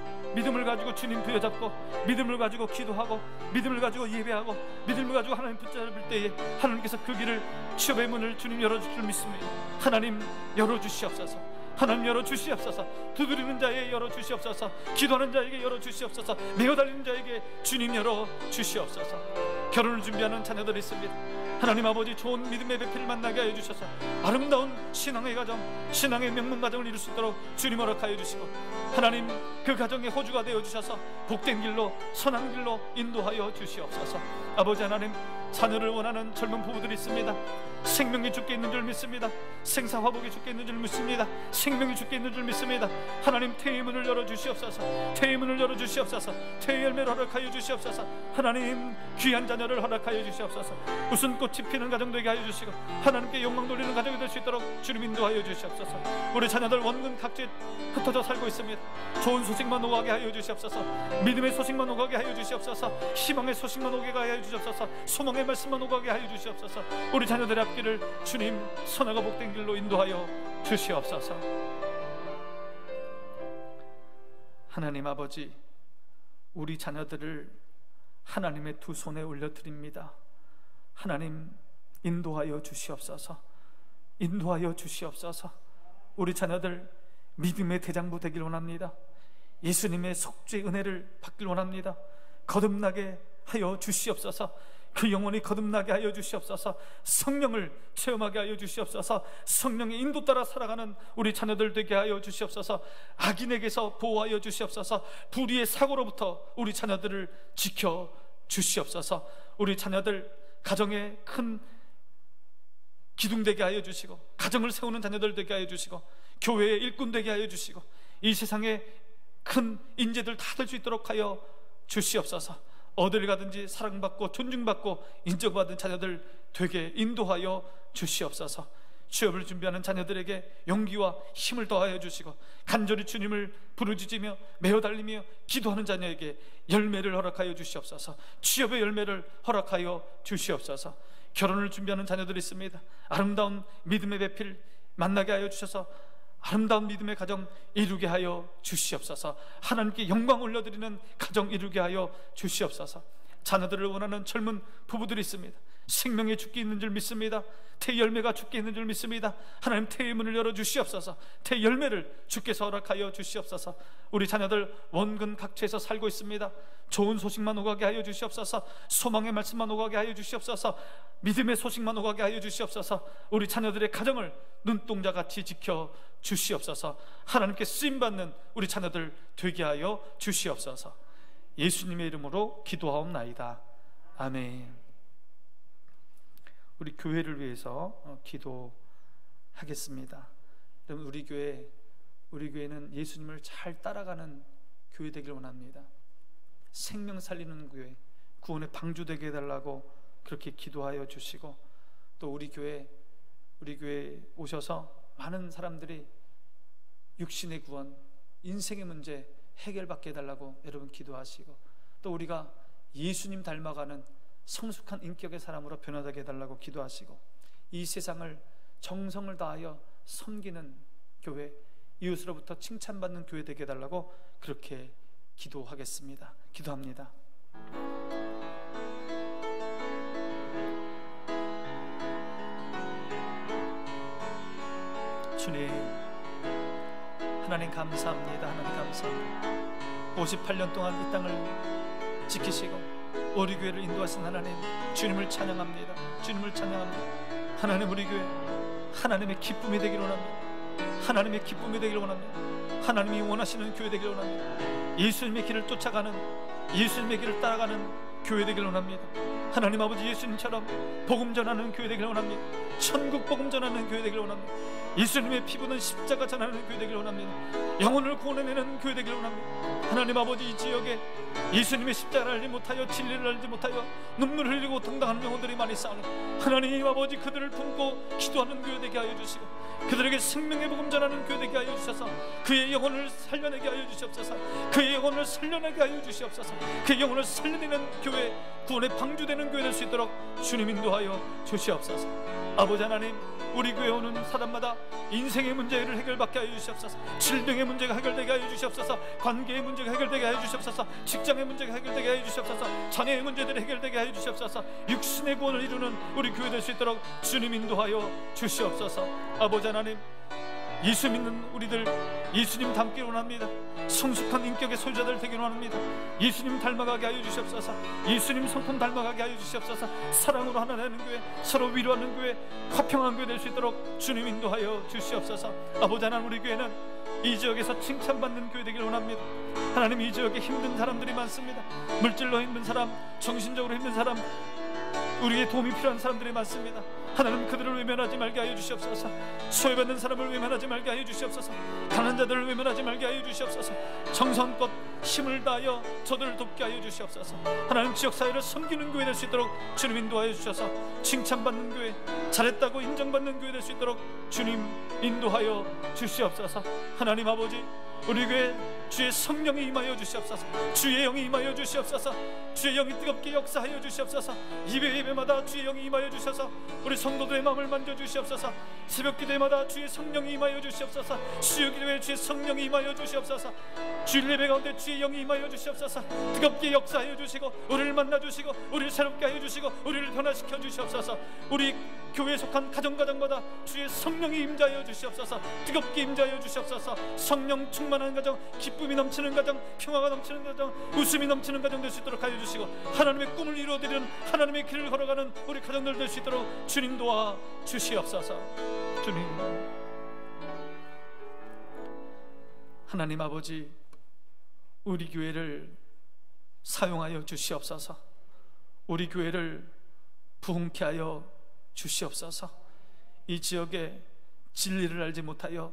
주님 부여잡고 믿음을 가지고 기도하고 믿음을 가지고 예배하고 믿음을 가지고 하나님 붙잡을 때에 하나님께서 그 길을 취업의 문을 주님 열어줄 줄 믿습니다. 하나님 열어주시옵소서. 하나님 열어주시옵소서. 두드리는 자에게 열어주시옵소서. 기도하는 자에게 열어주시옵소서. 메어달리는 자에게 주님 열어주시옵소서. 결혼을 준비하는 자녀들이 있습니다. 하나님 아버지, 좋은 믿음의 배필을 만나게 하여 주셔서 아름다운 신앙의 가정, 신앙의 명문 가정을 이룰 수 있도록 주님 허락하여 주시고 하나님 그 가정의 호주가 되어 주셔서 복된 길로 선한 길로 인도하여 주시옵소서. 아버지 하나님, 자녀를 원하는 젊은 부부들이 있습니다. 생명이 주께 있는 줄 믿습니다. 생사화복이 주께 있는 줄 믿습니다. 생명이 주께 있는 줄 믿습니다. 하나님, 태의 문을 열어주시옵소서. 태의 문을 열어주시옵소서. 태의 열매를 허락하여 주시옵소서. 하나님, 귀한 자녀를 허락하여 주시옵소서. 무슨 꽃이 피는 가정 되게 하여 주시고 하나님께 영광 돌리는 가정이 될 수 있도록 주님 인도하여 주시옵소서. 우리 자녀들 원근 각지에 흩어져 살고 있습니다. 좋은 소식만 오가게 하여 주시옵소서. 믿음의 소식만 오가게 하여 주시옵소서. 희망의 소식만 오게 하여 주시옵소서. 소망의 말씀만 오가게 하여 주시옵소서. 우리 자녀들의 앞길을 주님 선하고 복된 길로 인도하여 주시옵소서. 하나님 아버지, 우리 자녀들을 하나님의 두 손에 올려드립니다. 하나님 인도하여 주시옵소서. 인도하여 주시옵소서. 우리 자녀들 믿음의 대장부 되길 원합니다. 예수님의 속죄의 은혜를 받길 원합니다. 거듭나게 하여 주시옵소서. 그 영혼이 거듭나게 하여 주시옵소서. 성령을 체험하게 하여 주시옵소서. 성령의 인도 따라 살아가는 우리 자녀들 되게 하여 주시옵소서. 악인에게서 보호하여 주시옵소서. 불의의 사고로부터 우리 자녀들을 지켜 주시옵소서. 우리 자녀들 가정에 큰 기둥 되게 하여 주시고 가정을 세우는 자녀들 되게 하여 주시고 교회의 일꾼 되게 하여 주시고 이 세상에 큰 인재들 다 될 수 있도록 하여 주시옵소서. 어딜 가든지 사랑받고 존중받고 인정받은 자녀들 되게 인도하여 주시옵소서. 취업을 준비하는 자녀들에게 용기와 힘을 더하여 주시고 간절히 주님을 부르짖으며 메어 달리며 기도하는 자녀에게 열매를 허락하여 주시옵소서. 취업의 열매를 허락하여 주시옵소서. 결혼을 준비하는 자녀들이 있습니다. 아름다운 믿음의 배필 만나게 하여 주셔서 아름다운 믿음의 가정 이루게 하여 주시옵소서. 하나님께 영광 올려드리는 가정 이루게 하여 주시옵소서. 자녀들을 원하는 젊은 부부들이 있습니다. 생명의 주께 있는 줄 믿습니다. 태의 열매가 주께 있는 줄 믿습니다. 하나님, 태의 문을 열어 주시옵소서. 태의 열매를 주께서 허락하여 주시옵소서. 우리 자녀들 원근 각처에서 살고 있습니다. 좋은 소식만 오가게 하여 주시옵소서. 소망의 말씀만 오가게 하여 주시옵소서. 믿음의 소식만 오가게 하여 주시옵소서. 우리 자녀들의 가정을 눈동자같이 지켜 주시옵소서. 하나님께 쓰임받는 우리 자녀들 되게 하여 주시옵소서. 예수님의 이름으로 기도하옵나이다. 아멘. 우리 교회를 위해서 기도하겠습니다. 여러분, 우리 교회는 예수님을 잘 따라가는 교회 되길 원합니다. 생명 살리는 교회, 구원의 방주 되게 해달라고 그렇게 기도하여 주시고, 또 우리 교회에 오셔서 많은 사람들이 육신의 구원, 인생의 문제 해결받게 해달라고 여러분 기도하시고, 또 우리가 예수님 닮아가는 성숙한 인격의 사람으로 변화되게 해달라고 기도하시고, 이 세상을 정성을 다하여 섬기는 교회, 이웃으로부터 칭찬받는 교회 되게 해달라고 그렇게 기도하겠습니다. 기도합니다. 주님, 하나님 감사합니다. 하나님 감사합니다. 58년 동안 이 땅을 지키시고 우리 교회를 인도하신 하나님, 주님을 찬양합니다. 주님을 찬양합니다. 하나님, 우리 교회 하나님의 기쁨이 되기를 원합니다. 하나님의 기쁨이 되기를 원합니다. 하나님이 원하시는 교회 되기를 원합니다. 예수님의 길을 쫓아가는, 예수님의 길을 따라가는 교회 되기를 원합니다. 하나님 아버지, 예수님처럼 복음 전하는 교회 되기를 원합니다. 천국 복음 전하는 교회 되기를 원합니다. 예수님의 피 묻은 십자가 전하는 교회 되기를 원합니다. 영혼을 구원해내는 교회 되기를 원합니다. 하나님 아버지, 이 지역에 예수님의 십자가를 알지 못하여, 진리를 알지 못하여 눈물을 흘리고 당당한 영혼들이 많이 싸우니, 하나님 아버지, 그들을 품고 기도하는 교회 되게 하여 주시고, 그들에게 생명의 복음 전하는 교회 되게 하여 주셔서 그의 영혼을 살려내게 하여 주시옵소서. 그의 영혼을 살려내게 하여 주시옵소서. 그의 영혼을 살려내는 교회, 구원의 방주되는 교회 될 수 있도록 주님 인도하여 주시옵소서. 아버지 하나님, 우리 교회 오는 사람마다 인생의 문제를 해결받게 하여 주시옵소서. 질병의 문제가 해결되게 하여 주시옵소서. 관계의 문제가 해결되게 하여 주시옵소서. 직장의 문제가 해결되게 하여 주시옵소서. 자녀의 문제들이 해결되게 하여 주시옵소서. 육신의 구원을 이루는 우리 교회 될 수 있도록 주님 인도하여 주시옵소서. 아버지 하나님, 예수 믿는 우리들 예수님 닮기를 원합니다. 성숙한 인격의 소유자들 되기를 원합니다. 예수님 닮아가게 하여 주시옵소서. 예수님 성품 닮아가게 하여 주시옵소서. 사랑으로 하나 되는 교회, 서로 위로하는 교회, 화평한 교회 될 수 있도록 주님 인도하여 주시옵소서. 아버지 하나님, 우리 교회는 이 지역에서 칭찬받는 교회 되기를 원합니다. 하나님, 이 지역에 힘든 사람들이 많습니다. 물질로 힘든 사람, 정신적으로 힘든 사람, 우리의 도움이 필요한 사람들이 많습니다. 하나님, 그들을 외면하지 말게 하여 주시옵소서. 소외받는 사람을 외면하지 말게 하여 주시옵소서. 가난한 자들을 외면하지 말게 하여 주시옵소서. 정성껏 힘을 다하여 저들을 돕게 하여 주시옵소서. 하나님, 지역사회를 섬기는 교회 될 수 있도록 주님 인도하여 주셔서 칭찬받는 교회, 잘했다고 인정받는 교회 될 수 있도록 주님 인도하여 주시옵소서. 하나님 아버지, 우리 교회 주의 성령이 임하여 주시옵소서. 주의 영이 임하여 주시옵소서. 주의 영이 뜨겁게 역사하여 주시옵소서. 예배마다 주의 영이 임하여 주셔서 우리 성도들의 마음을 만져주시옵소서. 새벽 기도마다 주의 성령이 임하여 주시옵소서. 수요 기도에 주의 성령이 임하여 주시옵소서. 주일 예배 가운데 주의 영이 임하여 주시옵소서. 뜨겁게 역사하여 주시고 우리를 만나주시고 우리를 새롭게 하여 주시고 우리를 변화시켜 주시옵소서. 우리 교회에 속한 가정마다 주의 성령이 임자하여 주시옵소서. 뜨겁게 임자하여 주시옵소서. 성령 충만한 가정, 기쁨이 넘치는 가정, 평화가 넘치는 가정, 웃음이 넘치는 가정 될 수 있도록 하여 주시고, 하나님의 꿈을 이루어드리는, 하나님의 길을 걸어가는 우리 가정들 될 수 있도록 주님 도와 주시옵소서. 주님, 하나님 아버지, 우리 교회를 사용하여 주시옵소서. 우리 교회를 부흥케 하여 주시옵소서. 이 지역에 진리를 알지 못하여,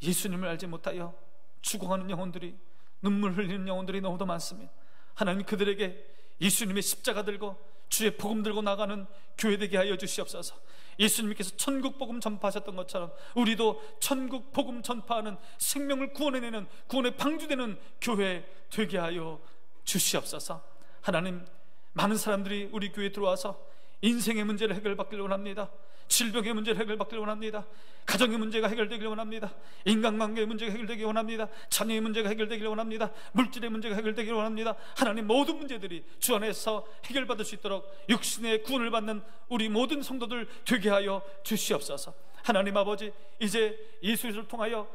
예수님을 알지 못하여 죽어가는 영혼들이, 눈물 흘리는 영혼들이 너무도 많습니다. 하나님, 그들에게 예수님의 십자가 들고 주의 복음 들고 나가는 교회 되게 하여 주시옵소서. 예수님께서 천국 복음 전파하셨던 것처럼 우리도 천국 복음 전파하는, 생명을 구원해내는, 구원의 방주되는 교회 되게 하여 주시옵소서. 하나님, 많은 사람들이 우리 교회에 들어와서 인생의 문제를 해결받기를 원합니다. 질병의 문제를 해결받기를 원합니다. 가정의 문제가 해결되기를 원합니다. 인간관계의 문제가 해결되기를 원합니다. 자녀의 문제가 해결되기를 원합니다. 물질의 문제가 해결되기를 원합니다. 하나님, 모든 문제들이 주 안에서 해결받을 수 있도록 육신의 구원을 받는 우리 모든 성도들 되게 하여 주시옵소서. 하나님 아버지, 이제 예수를 통하여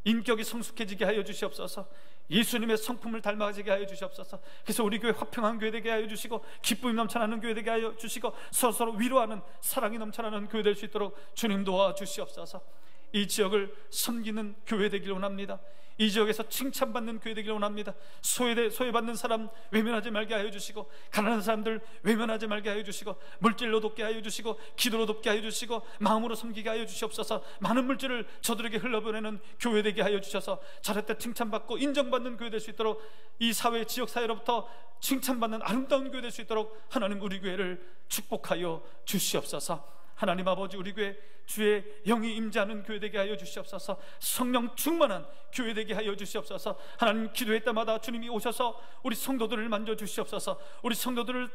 인격이 성숙해지게 하여 주시옵소서. 예수님의 성품을 닮아지게 하여 주시옵소서. 그래서 우리 교회 화평한 교회 되게 하여 주시고, 기쁨이 넘쳐나는 교회 되게 하여 주시고, 서로 위로하는, 사랑이 넘쳐나는 교회 될 수 있도록 주님 도와 주시옵소서. 이 지역을 섬기는 교회 되기를 원합니다. 이 지역에서 칭찬받는 교회 되기를 원합니다. 소외받는 사람 외면하지 말게 하여 주시고, 가난한 사람들 외면하지 말게 하여 주시고, 물질로 돕게 하여 주시고, 기도로 돕게 하여 주시고, 마음으로 섬기게 하여 주시옵소서. 많은 물질을 저들에게 흘려보내는 교회 되게 하여 주셔서 잘했다 칭찬받고 인정받는 교회 될 수 있도록, 이 사회, 지역사회로부터 칭찬받는 아름다운 교회 될 수 있도록 하나님, 우리 교회를 축복하여 주시옵소서. 하나님 아버지, 우리 교회 주의 영이 임재하는 교회 되게 하여 주시옵소서. 성령 충만한 교회 되게 하여 주시옵소서. 하나님, 기도할 때마다 주님이 오셔서 우리 성도들을 만져주시옵소서. 우리 성도들을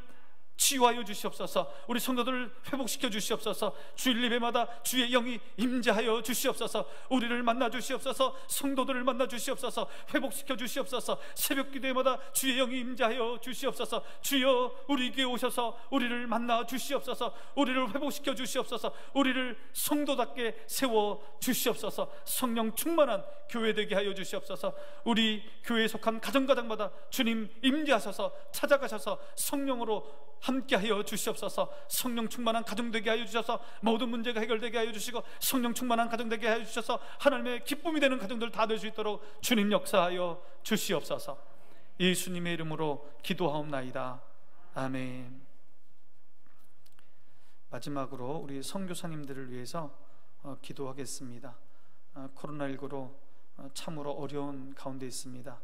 치유하여 주시옵소서. 우리 성도들을 회복시켜 주시옵소서. 주일 예배마다 주의 영이 임재하여 주시옵소서. 우리를 만나 주시옵소서. 성도들을 만나 주시옵소서. 회복시켜 주시옵소서. 새벽 기도회마다 주의 영이 임재하여 주시옵소서. 주여, 우리 교회 오셔서 우리를 만나 주시옵소서. 우리를 회복시켜 주시옵소서. 우리를 성도답게 세워 주시옵소서. 성령 충만한 교회 되게 하여 주시옵소서. 우리 교회에 속한 가정가정마다 주님 임재하셔서 찾아가셔서 성령으로 함께하여 주시옵소서. 성령 충만한 가정 되게 하여 주셔서 모든 문제가 해결되게 하여 주시고, 성령 충만한 가정 되게 하여 주셔서 하나님의 기쁨이 되는 가정들 다 될 수 있도록 주님 역사하여 주시옵소서. 예수님의 이름으로 기도하옵나이다. 아멘. 마지막으로 우리 선교사님들을 위해서 기도하겠습니다. 코로나19로 참으로 어려운 가운데 있습니다.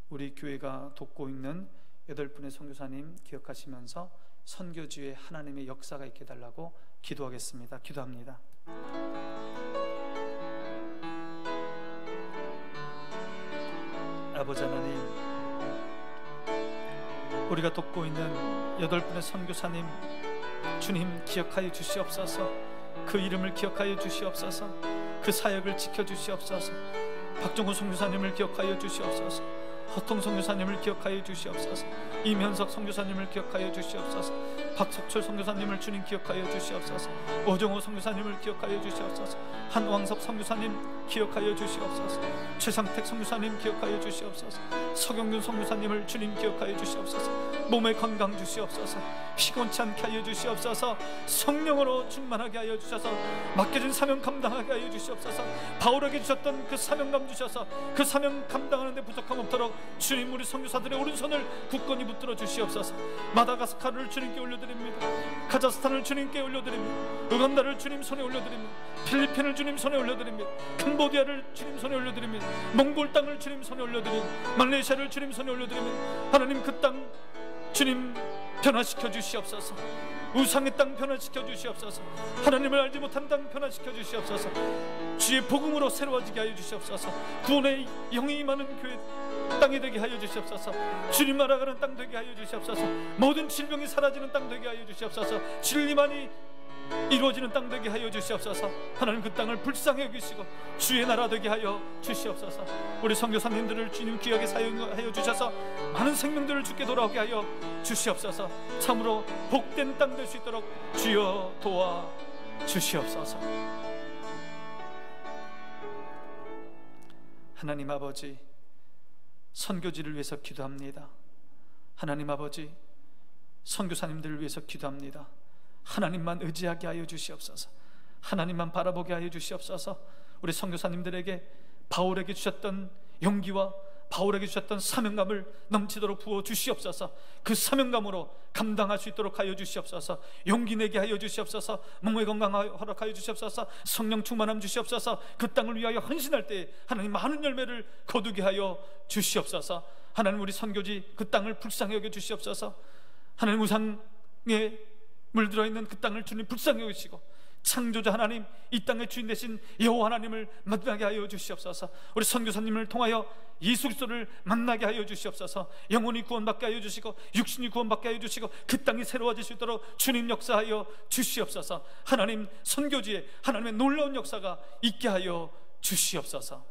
우리 교회가 돕고 있는 8분의 선교사님 기억하시면서 선교지에 하나님의 역사가 있게 해달라고 기도하겠습니다. 기도합니다. 아버지 하나님, 우리가 돕고 있는 8분의 선교사님 주님 기억하여 주시옵소서. 그 이름을 기억하여 주시옵소서. 그 사역을 지켜주시옵소서. 박종훈 선교사님을 기억하여 주시옵소서. 허통 선교사님을 기억하여 주시옵소서. 이면석 선교사님을 기억하여 주시옵소서. 박석철 선교사님을 주님 기억하여 주시옵소서. 오정호 선교사님을 기억하여 주시옵소서. 한왕섭 선교사님 기억하여 주시옵소서. 최상택 선교사님 기억하여 주시옵소서. 서경균 선교사님을 주님 기억하여 주시옵소서. 몸에 건강 주시옵소서. 피곤치 않게 하여 주시옵소서. 성령으로 충만하게 하여 주셔서 맡겨진 사명 감당하게 하여 주시옵소서. 바울에게 주셨던 그 사명감 주셔서 그 사명 감당하는 데 부족함 없도록 주님, 우리 선교사들의 오른손을 굳건히 붙들어 주시옵소서. 마다가스카르를 주님께 올려드립니다. 카자흐스탄을 주님께 올려드립니다. 우간다를 주님 손에 올려드립니다. 필리핀을 주님 손에 올려드립니다. 캄보디아를 주님 손에 올려드립니다. 몽골 땅을 주님 손에 올려드립니다. 말레이시아를 주님 손에 올려드립니다. 하나님, 그 땅 주님 변화시켜 주시옵소서. 우상의 땅 변화시켜 주시옵소서. 하나님을 알지 못한 땅 변화시켜 주시옵소서. 주의 복음으로 새로워지게 하여 주시옵소서. 구원의 영이 임하는 교회 땅이 되게 하여 주시옵소서. 주님 알아가는 땅 되게 하여 주시옵소서. 모든 질병이 사라지는 땅 되게 하여 주시옵소서. 진리만이 이루어지는 땅 되게 하여 주시옵소서. 하나님, 그 땅을 불쌍히 여기시고 주의 나라 되게 하여 주시옵소서. 우리 선교사님들을 주님 귀하게 사용하여 주셔서 많은 생명들을 주께 돌아오게 하여 주시옵소서. 참으로 복된 땅 될 수 있도록 주여 도와 주시옵소서. 하나님 아버지, 선교지를 위해서 기도합니다. 하나님 아버지, 선교사님들을 위해서 기도합니다. 하나님만 의지하게 하여 주시옵소서. 하나님만 바라보게 하여 주시옵소서. 우리 선교사님들에게 바울에게 주셨던 용기와 바울에게 주셨던 사명감을 넘치도록 부어 주시옵소서. 그 사명감으로 감당할 수 있도록 하여 주시옵소서. 용기 내게 하여 주시옵소서. 몸의 건강 허락하여 주시옵소서. 성령 충만함 주시옵소서. 그 땅을 위하여 헌신할 때 하나님 많은 열매를 거두게 하여 주시옵소서. 하나님, 우리 선교지 그 땅을 불쌍히 여겨 주시옵소서. 하나님, 우상에 물들어 있는 그 땅을 주님 불쌍히 여기시고 창조자 하나님, 이 땅의 주인 되신 여호와 하나님을 만나게 하여 주시옵소서. 우리 선교사님을 통하여 예수 그리스도를 만나게 하여 주시옵소서. 영혼이 구원받게 하여 주시고 육신이 구원받게 하여 주시고 그 땅이 새로워질 수 있도록 주님 역사하여 주시옵소서. 하나님, 선교지에 하나님의 놀라운 역사가 있게 하여 주시옵소서.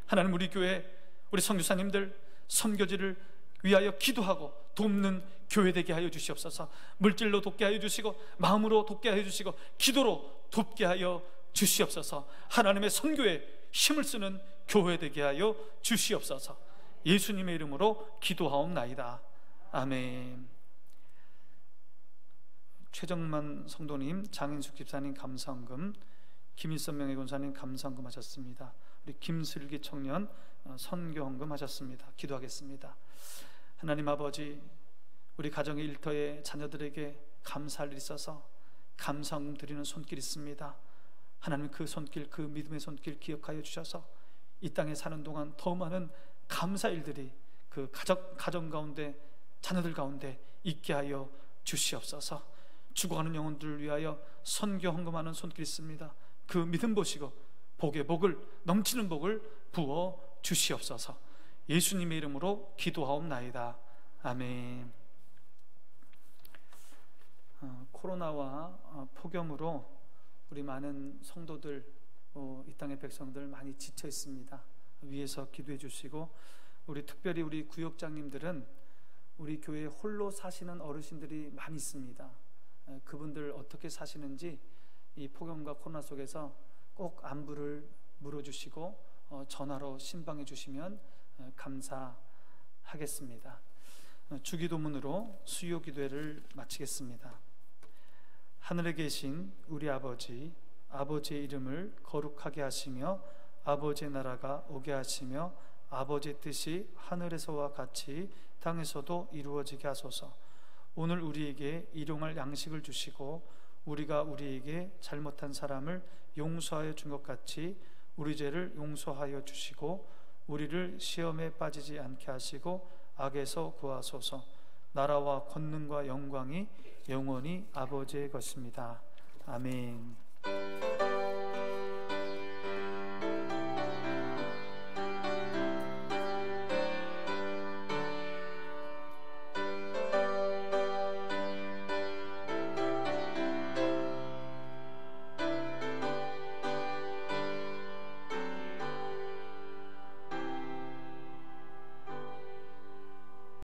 하나님, 우리 교회 우리 선교사님들 선교지를 위하여 기도하고 돕는 교회 되게 하여 주시옵소서. 물질로 돕게 하여 주시고 마음으로 돕게 하여 주시고 기도로 돕게 하여 주시옵소서. 하나님의 선교에 힘을 쓰는 교회 되게 하여 주시옵소서. 예수님의 이름으로 기도하옵나이다. 아멘. 최정만 성도님, 장인숙 집사님 감사헌금, 김일선 명예권사님 감사헌금 하셨습니다. 우리 김슬기 청년 선교헌금 하셨습니다. 기도하겠습니다. 하나님 아버지, 우리 가정의 일터에 자녀들에게 감사할 일 있어서 감사헌금 드리는 손길 있습니다. 하나님, 그 손길, 그 믿음의 손길 기억하여 주셔서 이 땅에 사는 동안 더 많은 감사 일들이 그 가정 가운데, 자녀들 가운데 있게 하여 주시옵소서. 죽어가는 영혼들을 위하여 선교 헌금하는 손길 있습니다. 그 믿음 보시고 복의 복을, 넘치는 복을 부어 주시옵소서. 예수님의 이름으로 기도하옵나이다. 아멘. 코로나와 폭염으로 우리 많은 성도들, 이 땅의 백성들 많이 지쳐 있습니다. 위에서 기도해 주시고, 우리 특별히 우리 구역장님들은 우리 교회에 홀로 사시는 어르신들이 많이 있습니다. 그분들 어떻게 사시는지 이 폭염과 코로나 속에서 꼭 안부를 물어주시고 전화로 신방해 주시면 감사하겠습니다. 주기도문으로 수요 기도회를 마치겠습니다. 하늘에 계신 우리 아버지, 아버지의 이름을 거룩하게 하시며 아버지의 나라가 오게 하시며 아버지의 뜻이 하늘에서와 같이 땅에서도 이루어지게 하소서. 오늘 우리에게 일용할 양식을 주시고 우리가 우리에게 잘못한 사람을 용서하여 준 것 같이 우리 죄를 용서하여 주시고 우리를 시험에 빠지지 않게 하시고 악에서 구하소서. 나라와 권능과 영광이 영원히 아버지의 것입니다. 아멘.